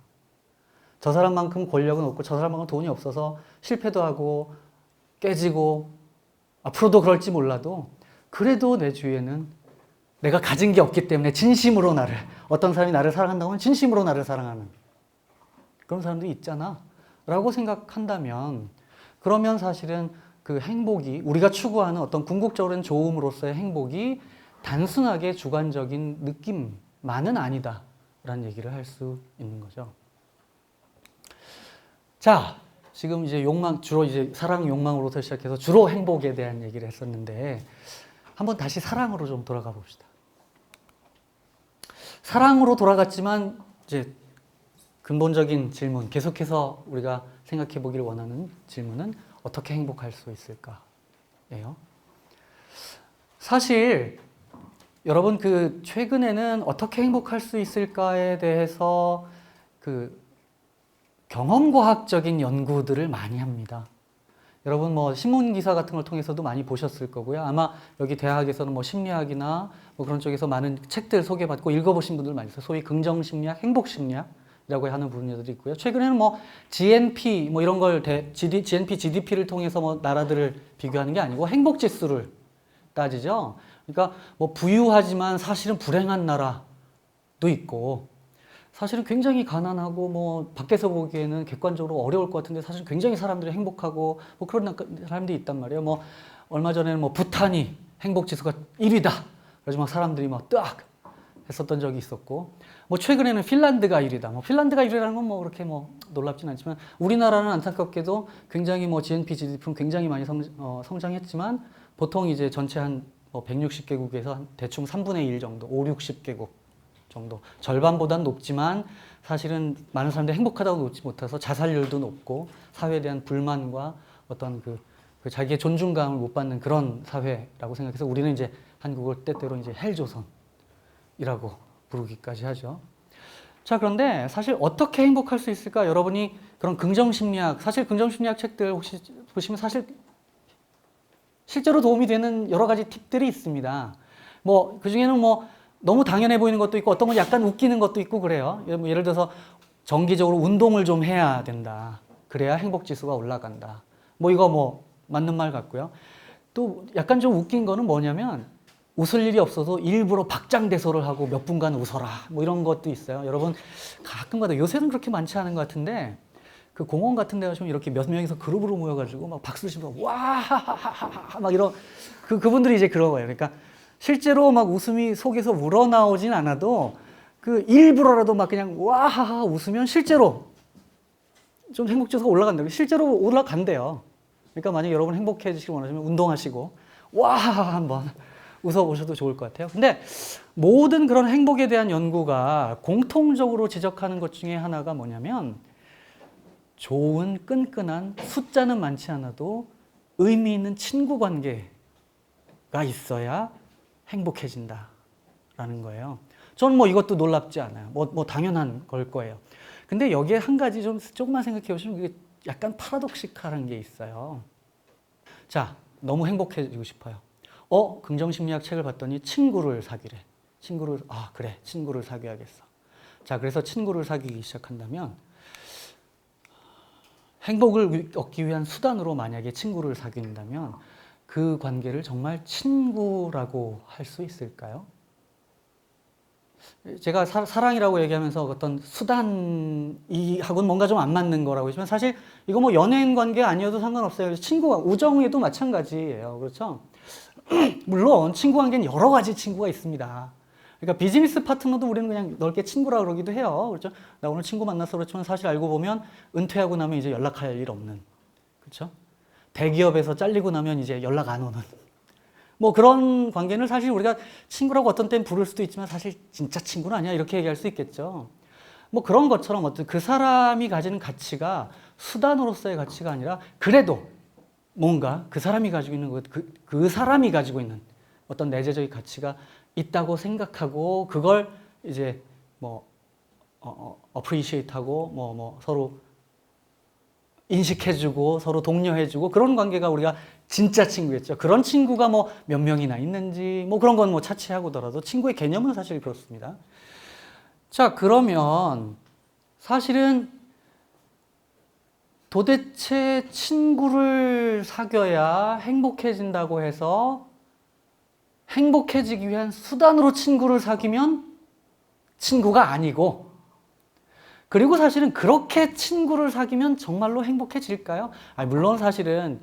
저 사람만큼 권력은 없고 저 사람만큼 돈이 없어서 실패도 하고 깨지고 앞으로도 그럴지 몰라도 그래도 내 주위에는 내가 가진 게 없기 때문에 진심으로 어떤 사람이 나를 사랑한다고 하면 진심으로 나를 사랑하는 그런 사람들이 있잖아 라고 생각한다면 그러면 사실은 그 행복이 우리가 추구하는 어떤 궁극적으로는 좋음으로서의 행복이 단순하게 주관적인 느낌만은 아니다 라는 얘기를 할 수 있는 거죠. 자, 지금 이제 주로 이제 사랑 욕망으로부터 시작해서 주로 행복에 대한 얘기를 했었는데 한번 다시 사랑으로 좀 돌아가 봅시다. 사랑으로 돌아갔지만 이제 근본적인 질문, 계속해서 우리가 생각해 보기를 원하는 질문은 어떻게 행복할 수 있을까예요. 사실 여러분 그 최근에는 어떻게 행복할 수 있을까에 대해서 그 경험과학적인 연구들을 많이 합니다. 여러분 뭐 신문 기사 같은 걸 통해서도 많이 보셨을 거고요. 아마 여기 대학에서는 뭐 심리학이나 뭐 그런 쪽에서 많은 책들 소개받고 읽어보신 분들 많이 있어요. 소위 긍정심리학, 행복심리학이라고 하는 분야들이 있고요. 최근에는 뭐 GNP 뭐 이런 걸 GNP, GDP를 통해서 뭐 나라들을 비교하는 게 아니고 행복지수를 따지죠. 그러니까 뭐 부유하지만 사실은 불행한 나라도 있고, 사실은 굉장히 가난하고 뭐 밖에서 보기에는 객관적으로 어려울 것 같은데 사실 굉장히 사람들이 행복하고 뭐 그런 사람들이 있단 말이에요. 뭐 얼마 전에는 뭐 부탄이 행복 지수가 1위다. 그래서 막 사람들이 막 뜨악 했었던 적이 있었고, 뭐 최근에는 핀란드가 1위다. 뭐 핀란드가 1위라는 건 뭐 그렇게 뭐 놀랍진 않지만 우리나라는 안타깝게도 굉장히 뭐 GNP, GDP는 굉장히 많이 성장했지만 보통 이제 전체 한 뭐 160개국에서 대충 3분의 1 정도, 5, 60개국 정도, 절반보다는 높지만 사실은 많은 사람들이 행복하다고 놓지 못해서 자살률도 높고 사회에 대한 불만과 어떤 그 자기의 존중감을 못 받는 그런 사회라고 생각해서 우리는 이제 한국을 때때로 이제 헬조선이라고 부르기까지 하죠. 자, 그런데 사실 어떻게 행복할 수 있을까? 여러분이 그런 긍정심리학, 사실 긍정심리학 책들 혹시 보시면 사실 실제로 도움이 되는 여러 가지 팁들이 있습니다. 뭐 그중에는 뭐 너무 당연해 보이는 것도 있고 어떤 건 약간 웃기는 것도 있고 그래요. 예를 들어서 정기적으로 운동을 좀 해야 된다. 그래야 행복지수가 올라간다. 뭐 이거 뭐 맞는 말 같고요. 또 약간 좀 웃긴 거는 뭐냐면 웃을 일이 없어서 일부러 박장대소를 하고 몇 분간 웃어라. 뭐 이런 것도 있어요. 여러분 가끔가다 요새는 그렇게 많지 않은 것 같은데 그 공원 같은 데 가시면 이렇게 몇 명이서 그룹으로 모여가지고 막 박수를 치면서 와하하하하 막 이런 그분들이 이제 그런 거예요. 그러니까 실제로 막 웃음이 속에서 우러나오진 않아도 그 일부러라도 막 그냥 와하하 웃으면 실제로 좀 행복지수가 올라간다고. 실제로 올라간대요. 그러니까 만약 여러분 행복해지시길 원하시면 운동하시고 와하하 한번 웃어보셔도 좋을 것 같아요. 근데 모든 그런 행복에 대한 연구가 공통적으로 지적하는 것 중에 하나가 뭐냐면 좋은 끈끈한 숫자는 많지 않아도 의미 있는 친구 관계가 있어야 행복해진다라는 거예요. 저는 뭐 이것도 놀랍지 않아요. 뭐 당연한 걸 거예요. 근데 여기에 한 가지 좀 조금만 생각해 보시면 이게 약간 파라독시칼한 게 있어요. 자, 너무 행복해지고 싶어요. 긍정심리학 책을 봤더니 친구를 사귀래. 그래, 친구를 사귀어야겠어. 자, 그래서 친구를 사귀기 시작한다면 행복을 얻기 위한 수단으로 만약에 친구를 사귄다면 그 관계를 정말 친구라고 할 수 있을까요? 제가 사랑이라고 얘기하면서 어떤 수단하고는 뭔가 좀 안 맞는 거라고 했지만 사실 이거 뭐 연예인 관계 아니어도 상관없어요. 친구가, 우정에도 마찬가지예요. 그렇죠? 물론 친구 관계는 여러 가지 친구가 있습니다. 그러니까 비즈니스 파트너도 우리는 그냥 넓게 친구라 그러기도 해요. 그렇죠? 나 오늘 친구 만나서 그렇지만 사실 알고 보면 은퇴하고 나면 이제 연락할 일 없는. 그렇죠? 대기업에서 잘리고 나면 이제 연락 안 오는. 뭐 그런 관계는 사실 우리가 친구라고 어떤 때는 부를 수도 있지만 사실 진짜 친구는 아니야. 이렇게 얘기할 수 있겠죠. 뭐 그런 것처럼 어떤 그 사람이 가지는 가치가 수단으로서의 가치가 아니라 그래도 뭔가 그 사람이 가지고 있는 것, 그 사람이 가지고 있는 어떤 내재적인 가치가 있다고 생각하고 그걸 이제 뭐 appreciate하고 뭐 서로 인식해주고 서로 독려해주고 그런 관계가 우리가 진짜 친구겠죠. 그런 친구가 뭐 몇 명이나 있는지 뭐 그런 건 뭐 차치하고더라도 친구의 개념은 사실 그렇습니다. 자, 그러면 사실은 도대체 친구를 사귀어야 행복해진다고 해서 행복해지기 위한 수단으로 친구를 사귀면 친구가 아니고, 그리고 사실은 그렇게 친구를 사귀면 정말로 행복해질까요? 물론 사실은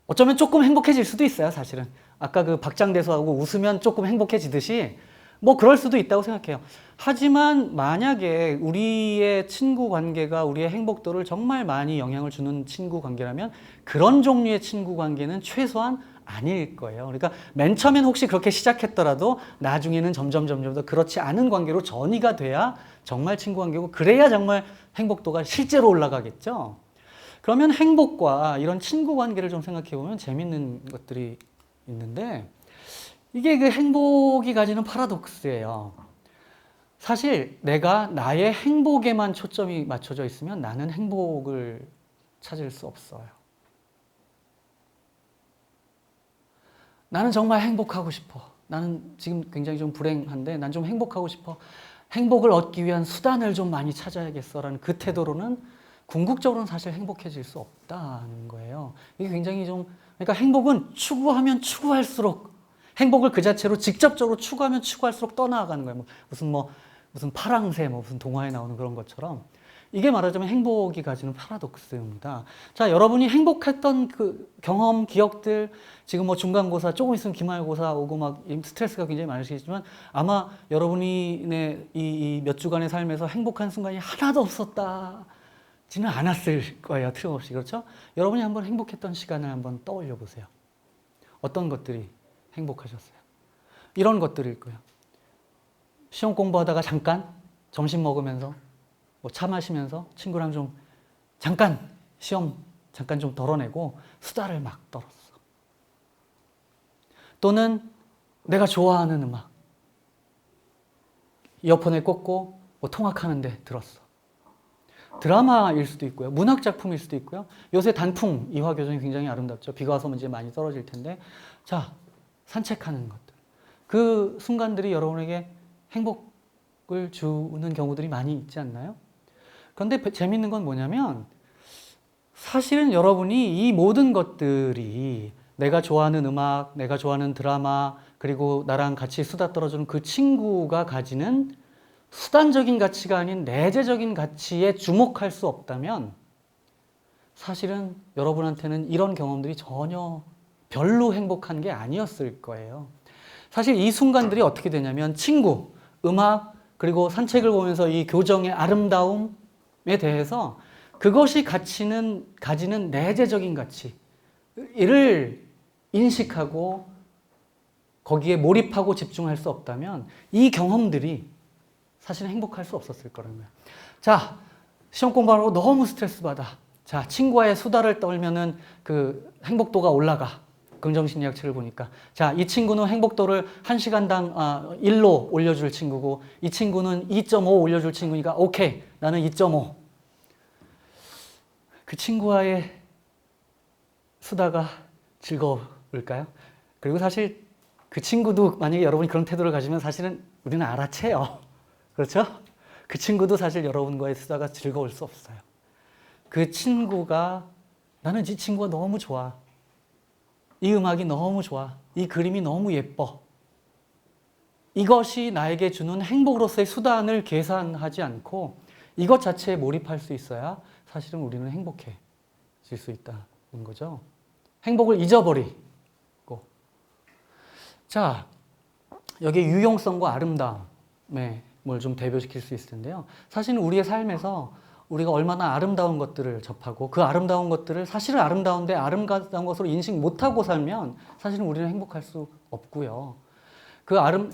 어쩌면 조금 행복해질 수도 있어요. 사실은 아까 그 박장대소하고 웃으면 조금 행복해지듯이 뭐 그럴 수도 있다고 생각해요. 하지만 만약에 우리의 친구 관계가 우리의 행복도를 정말 많이 영향을 주는 친구 관계라면 그런 종류의 친구 관계는 최소한 아닐 거예요. 그러니까 맨 처음엔 혹시 그렇게 시작했더라도 나중에는 점점 더 그렇지 않은 관계로 전이가 돼야 정말 친구 관계고, 그래야 정말 행복도가 실제로 올라가겠죠. 그러면 행복과 이런 친구 관계를 좀 생각해 보면 재밌는 것들이 있는데, 이게 그 행복이 가지는 파라독스예요. 사실 내가 나의 행복에만 초점이 맞춰져 있으면 나는 행복을 찾을 수 없어요. 나는 정말 행복하고 싶어. 나는 지금 굉장히 좀 불행한데 난 좀 행복하고 싶어. 행복을 얻기 위한 수단을 좀 많이 찾아야겠어라는 그 태도로는 궁극적으로는 사실 행복해질 수 없다는 거예요. 이게 굉장히 좀, 그러니까 행복은 추구하면 추구할수록, 행복을 그 자체로 직접적으로 추구하면 추구할수록 떠나가는 거예요. 무슨 파랑새, 무슨 동화에 나오는 그런 것처럼. 이게 말하자면 행복이 가지는 파라독스입니다. 자, 여러분이 행복했던 그 경험, 기억들, 지금 뭐 중간고사, 조금 있으면 기말고사 오고 막 스트레스가 굉장히 많으시겠지만 아마 여러분이 이 몇 주간의 삶에서 행복한 순간이 하나도 없었다지는 않았을 거예요. 틀림없이. 그렇죠? 여러분이 한번 행복했던 시간을 한번 떠올려 보세요. 어떤 것들이 행복하셨어요? 이런 것들일 거예요. 시험 공부하다가 잠깐 점심 먹으면서 뭐 차 마시면서 친구랑 좀 잠깐 시험 잠깐 좀 덜어내고 수다를 막 떨었어. 또는 내가 좋아하는 음악 이어폰에 꽂고 뭐 통학하는데 들었어. 드라마일 수도 있고요. 문학 작품일 수도 있고요. 요새 단풍 이화 교정이 굉장히 아름답죠. 비가 와서 이제 많이 떨어질 텐데, 자, 산책하는 것들. 그 순간들이 여러분에게 행복을 주는 경우들이 많이 있지 않나요? 그런데 재밌는 건 뭐냐면 사실은 여러분이 이 모든 것들이 내가 좋아하는 음악, 내가 좋아하는 드라마, 그리고 나랑 같이 수다 떨어주는 그 친구가 가지는 수단적인 가치가 아닌 내재적인 가치에 주목할 수 없다면 사실은 여러분한테는 이런 경험들이 전혀 별로 행복한 게 아니었을 거예요. 사실 이 순간들이 어떻게 되냐면 친구, 음악, 그리고 산책을 보면서 이 교정의 아름다움에 대해서 그것이 가지는 내재적인 가치를 인식하고 거기에 몰입하고 집중할 수 없다면 이 경험들이 사실은 행복할 수 없었을 거라는 거예요. 자, 시험 공부하고 너무 스트레스 받아. 자, 친구와의 수다를 떨면은 그 행복도가 올라가. 긍정심리학 책을 보니까. 자, 이 친구는 행복도를 1시간당 1로 올려줄 친구고, 이 친구는 2.5 올려줄 친구니까, 오케이, 나는 2.5. 그 친구와의 수다가 즐거울까요? 그리고 사실 그 친구도 만약에 여러분이 그런 태도를 가지면 사실은 우리는 알아채요. 그렇죠? 그 친구도 사실 여러분과의 수다가 즐거울 수 없어요. 그 친구가, 나는 이 친구가 너무 좋아. 이 음악이 너무 좋아. 이 그림이 너무 예뻐. 이것이 나에게 주는 행복으로서의 수단을 계산하지 않고 이것 자체에 몰입할 수 있어야 사실은 우리는 행복해질 수 있다는 거죠. 행복을 잊어버리고. 자, 여기 유용성과 아름다움에 뭘 좀 대표시킬 수 있을 텐데요. 사실은 우리의 삶에서 우리가 얼마나 아름다운 것들을 접하고 그 아름다운 것들을 사실은 아름다운데 아름다운 것으로 인식 못하고 살면 사실은 우리는 행복할 수 없고요.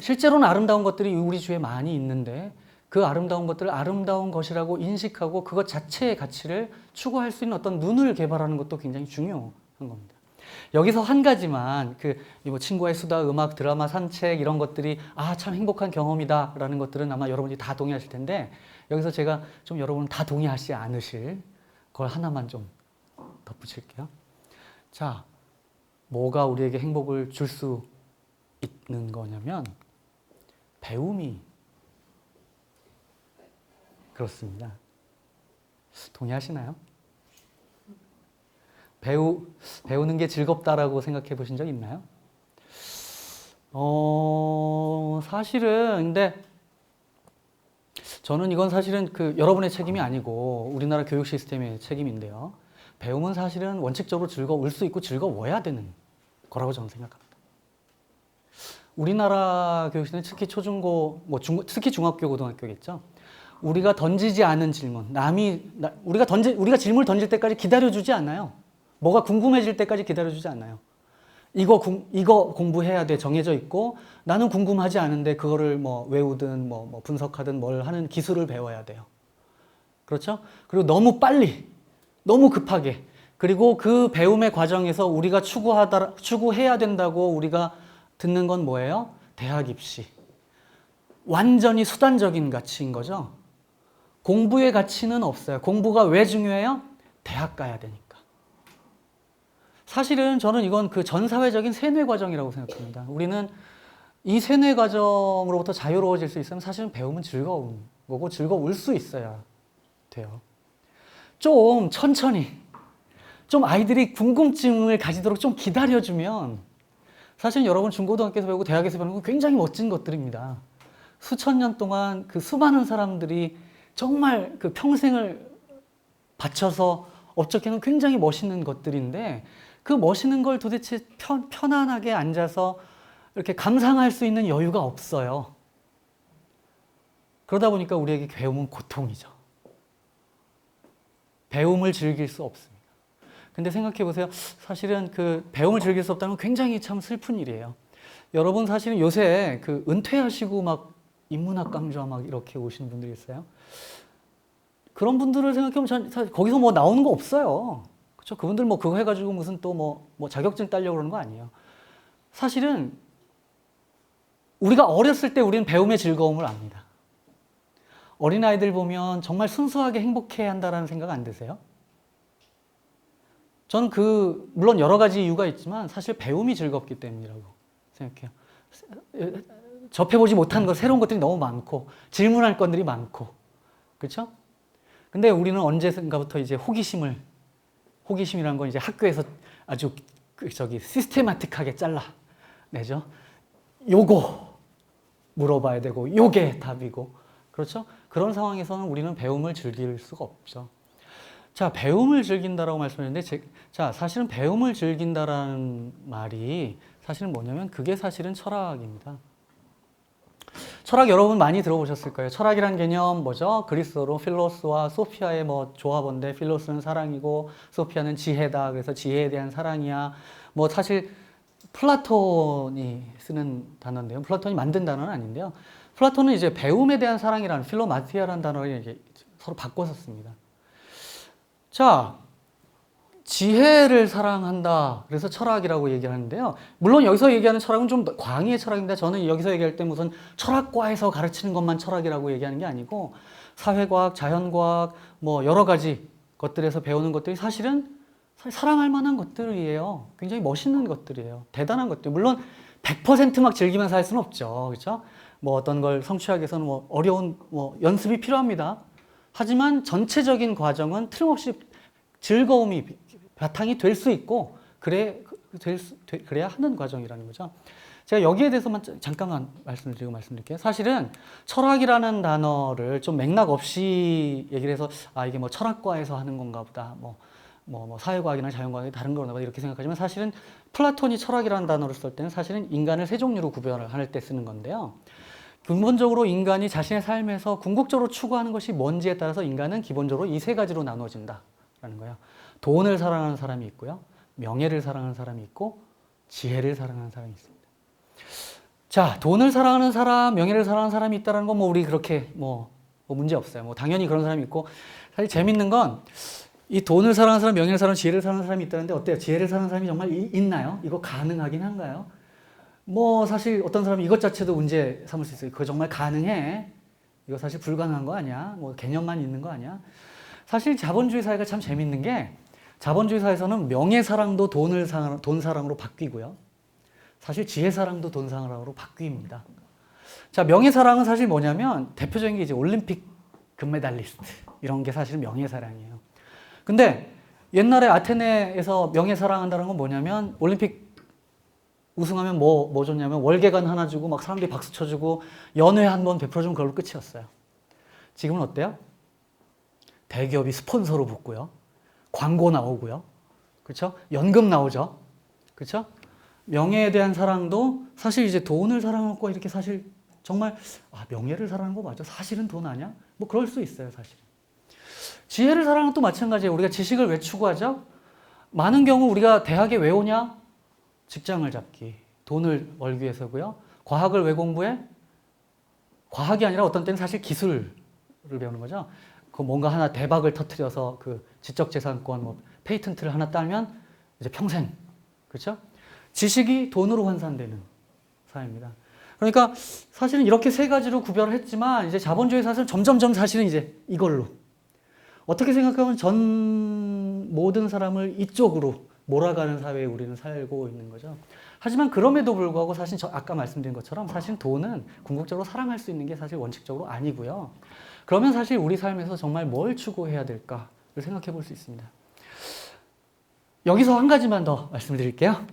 실제로는 아름다운 것들이 우리 주위에 많이 있는데 그 아름다운 것들을 아름다운 것이라고 인식하고 그것 자체의 가치를 추구할 수 있는 어떤 눈을 개발하는 것도 굉장히 중요한 겁니다. 여기서 한 가지만 뭐 친구와의 수다, 음악, 드라마, 산책 이런 것들이 참 행복한 경험이다라는 것들은 아마 여러분이 다 동의하실 텐데 여기서 제가 좀 여러분은 다 동의하시지 않으실 걸 하나만 좀 덧붙일게요. 자, 뭐가 우리에게 행복을 줄 수 있는 거냐면 배움이 그렇습니다. 동의하시나요? 배우는 게 즐겁다라고 생각해 보신 적 있나요? 사실은 근데 저는 이건 사실은 여러분의 책임이 아니고 우리나라 교육 시스템의 책임인데요. 배움은 사실은 원칙적으로 즐거울 수 있고 즐거워야 되는 거라고 저는 생각합니다. 우리나라 교육 시스템 특히 초중고, 특히 중학교, 고등학교겠죠. 우리가 던지지 않은 질문, 우리가 질문을 던질 때까지 기다려주지 않아요. 뭐가 궁금해질 때까지 기다려주지 않아요. 이거 공부해야 돼 정해져 있고 나는 궁금하지 않은데 그거를 뭐 외우든 뭐 분석하든 뭘 하는 기술을 배워야 돼요. 그렇죠? 그리고 너무 빨리, 너무 급하게, 그리고 그 배움의 과정에서 우리가 추구해야 된다고 우리가 듣는 건 뭐예요? 대학 입시. 완전히 수단적인 가치인 거죠. 공부의 가치는 없어요. 공부가 왜 중요해요? 대학 가야 되니까. 사실은 저는 이건 그 전사회적인 세뇌 과정이라고 생각합니다. 우리는 이 세뇌 과정으로부터 자유로워질 수 있으면 사실은 배움은 즐거운 거고 즐거울 수 있어야 돼요. 좀 천천히, 좀 아이들이 궁금증을 가지도록 좀 기다려주면 사실 여러분 중고등학교에서 배우고 대학에서 배우는 건 굉장히 멋진 것들입니다. 수천 년 동안 그 수많은 사람들이 정말 그 평생을 바쳐서 업적해놓은 굉장히 멋있는 것들인데 그 멋있는 걸 도대체 편안하게 앉아서 이렇게 감상할 수 있는 여유가 없어요. 그러다 보니까 우리에게 배움은 고통이죠. 배움을 즐길 수 없습니다. 근데 생각해 보세요. 사실은 그 배움을 즐길 수 없다는 건 굉장히 참 슬픈 일이에요. 여러분 사실은 요새 그 은퇴하시고 막 인문학 강좌 막 이렇게 오시는 분들이 있어요. 그런 분들을 생각해보면 거기서 뭐 나오는 거 없어요. 그렇죠? 그분들 뭐 그거 해가지고 무슨 또 뭐 자격증 따려고 그러는 거 아니에요. 사실은 우리가 어렸을 때 우리는 배움의 즐거움을 압니다. 어린아이들 보면 정말 순수하게 행복해야 한다는 생각 안 드세요? 저는 물론 여러 가지 이유가 있지만 사실 배움이 즐겁기 때문이라고 생각해요. 접해보지 못한 것, 새로운 것들이 너무 많고 질문할 것들이 많고 그렇죠? 근데 우리는 언제인가부터 이제 호기심이라는 건 이제 학교에서 아주 시스테마틱하게 잘라내죠. 요거 물어봐야 되고 요게 답이고 그렇죠? 그런 상황에서는 우리는 배움을 즐길 수가 없죠. 자, 배움을 즐긴다라고 말씀드렸는데 자, 사실은 배움을 즐긴다라는 말이 사실은 뭐냐면 그게 사실은 철학입니다. 철학 여러분 많이 들어보셨을 거예요. 철학이란 개념 뭐죠? 그리스어로 필로스와 소피아의 뭐 조합어인데 필로스는 사랑이고 소피아는 지혜다. 그래서 지혜에 대한 사랑이야. 뭐 사실 플라톤이 쓰는 단어인데요. 플라톤이 만든 단어는 아닌데요. 플라톤은 이제 배움에 대한 사랑이라는 필로마티아라는 단어를 이제 서로 바꿔서 씁니다. 자, 지혜를 사랑한다. 그래서 철학이라고 얘기하는데요. 물론 여기서 얘기하는 철학은 좀 광의의 철학입니다. 저는 여기서 얘기할 때 무슨 철학과에서 가르치는 것만 철학이라고 얘기하는 게 아니고 사회과학, 자연과학, 뭐 여러 가지 것들에서 배우는 것들이 사실은 사랑할 만한 것들이에요. 굉장히 멋있는 것들이에요. 대단한 것들. 물론 100% 막 즐기면서 할 수는 없죠. 그렇죠? 뭐 어떤 걸 성취하기 위해서는 뭐 어려운 연습이 필요합니다. 하지만 전체적인 과정은 틀림없이 즐거움이 바탕이 될 수 있고 그래야 하는 과정이라는 거죠. 제가 여기에 대해서만 잠깐만 말씀드릴게요. 사실은 철학이라는 단어를 좀 맥락 없이 얘기를 해서 이게 뭐 철학과에서 하는 건가 보다. 뭐 사회과학이나 자연과학이 다른 거나 보다 이렇게 생각하지만 사실은 플라톤이 철학이라는 단어를 쓸 때는 사실은 인간을 세 종류로 구별을 할 때 쓰는 건데요. 근본적으로 인간이 자신의 삶에서 궁극적으로 추구하는 것이 뭔지에 따라서 인간은 기본적으로 이 세 가지로 나눠진다라는 거예요. 돈을 사랑하는 사람이 있고요. 명예를 사랑하는 사람이 있고 지혜를 사랑하는 사람이 있습니다. 자, 돈을 사랑하는 사람, 명예를 사랑하는 사람이 있다는 건 우리 그렇게 문제 없어요. 당연히 그런 사람이 있고 사실 재밌는 건 이 돈을 사랑하는 사람, 명예를 사랑하는 지혜를 사랑하는 사람이 있다는데 어때요? 지혜를 사랑하는 사람이 정말 있나요? 이거 가능하긴 한가요? 사실 어떤 사람이 이것 자체도 문제 삼을 수 있어요. 그거 정말 가능해? 이거 사실 불가능한 거 아니야? 개념만 있는 거 아니야? 사실 자본주의 사회가 참 재밌는 게 자본주의 사회에서는 명예사랑도 돈 사랑으로 바뀌고요. 사실 지혜사랑도 돈 사랑으로 바뀝니다. 자, 명예사랑은 사실 뭐냐면 대표적인 게 이제 올림픽 금메달리스트 이런 게 사실 명예사랑이에요. 근데 옛날에 아테네에서 명예사랑한다는 건 뭐냐면 올림픽 우승하면 뭐 줬냐면 월계관 하나 주고 막 사람들이 박수 쳐주고 연회 한 번 베풀어주면 그걸로 끝이었어요. 지금은 어때요? 대기업이 스폰서로 붙고요. 광고 나오고요. 그렇죠? 연금 나오죠. 그렇죠? 명예에 대한 사랑도 사실 이제 돈을 사랑하고 이렇게 사실 정말 명예를 사랑하는 거 맞아? 사실은 돈 아니야? 그럴 수 있어요, 사실. 지혜를 사랑하는 것도 마찬가지예요. 우리가 지식을 왜 추구하죠? 많은 경우 우리가 대학에 왜 오냐? 직장을 잡기, 돈을 벌기 위해서고요. 과학을 왜 공부해? 과학이 아니라 어떤 때는 사실 기술을 배우는 거죠. 그 뭔가 하나 대박을 터뜨려서 그 지적재산권, 뭐 페이턴트를 하나 따면 이제 평생, 그렇죠? 지식이 돈으로 환산되는 사회입니다. 그러니까 사실은 이렇게 세 가지로 구별을 했지만 이제 자본주의 사실은 점점점 사실은 이제 이걸로 어떻게 생각하면 전 모든 사람을 이쪽으로 몰아가는 사회에 우리는 살고 있는 거죠. 하지만 그럼에도 불구하고 사실 아까 말씀드린 것처럼 사실 돈은 궁극적으로 사랑할 수 있는 게 사실 원칙적으로 아니고요. 그러면 사실 우리 삶에서 정말 뭘 추구해야 될까를 생각해 볼 수 있습니다. 여기서 한 가지만 더 말씀드릴게요.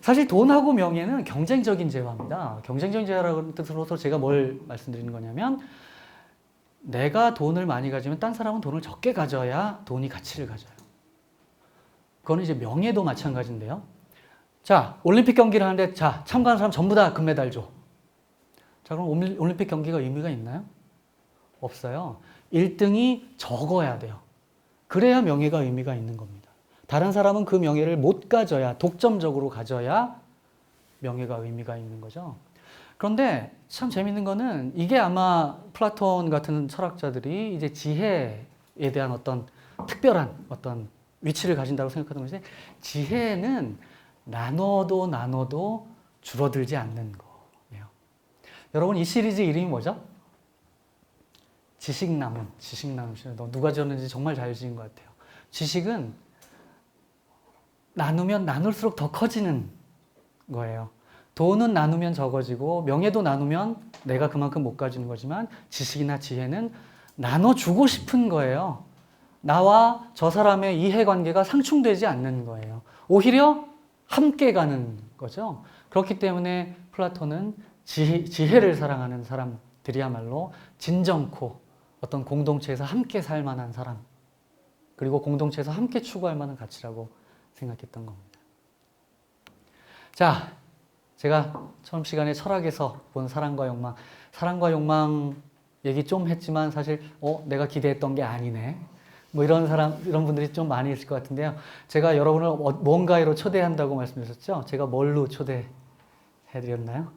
사실 돈하고 명예는 경쟁적인 재화입니다. 경쟁적인 재화라는 뜻으로서 제가 뭘 말씀드리는 거냐면 내가 돈을 많이 가지면 딴 사람은 돈을 적게 가져야 돈이 가치를 가져요. 그거는 이제 명예도 마찬가지인데요. 자, 올림픽 경기를 하는데 자, 참가하는 사람 전부 다 금메달 줘. 자, 그럼 올림픽 경기가 의미가 있나요? 없어요. 1등이 적어야 돼요. 그래야 명예가 의미가 있는 겁니다. 다른 사람은 그 명예를 못 가져야, 독점적으로 가져야 명예가 의미가 있는 거죠. 그런데 참 재밌는 거는 이게 아마 플라톤 같은 철학자들이 이제 지혜에 대한 어떤 특별한 어떤 위치를 가진다고 생각하는 것이 지혜는 나눠도 줄어들지 않는 거예요. 여러분 이 시리즈 이름이 뭐죠? 지식나눔. 누가 지었는지 정말 잘 지은 것 같아요. 지식은 나누면 나눌수록 더 커지는 거예요. 돈은 나누면 적어지고 명예도 나누면 내가 그만큼 못 가지는 거지만 지식이나 지혜는 나눠주고 싶은 거예요. 나와 저 사람의 이해관계가 상충되지 않는 거예요. 오히려 함께 가는 거죠. 그렇기 때문에 플라톤은 지혜를 사랑하는 사람들이야말로 진정코 어떤 공동체에서 함께 살 만한 사람, 그리고 공동체에서 함께 추구할 만한 가치라고 생각했던 겁니다. 자, 제가 처음 시간에 철학에서 본 사랑과 욕망 얘기 좀 했지만 사실 내가 기대했던 게 아니네. 뭐 이런 분들이 좀 많이 있을 것 같은데요. 제가 여러분을 뭔가로 초대한다고 말씀드렸죠? 제가 뭘로 초대해드렸나요?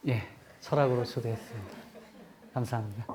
예, 철학으로 초대했습니다. 감사합니다.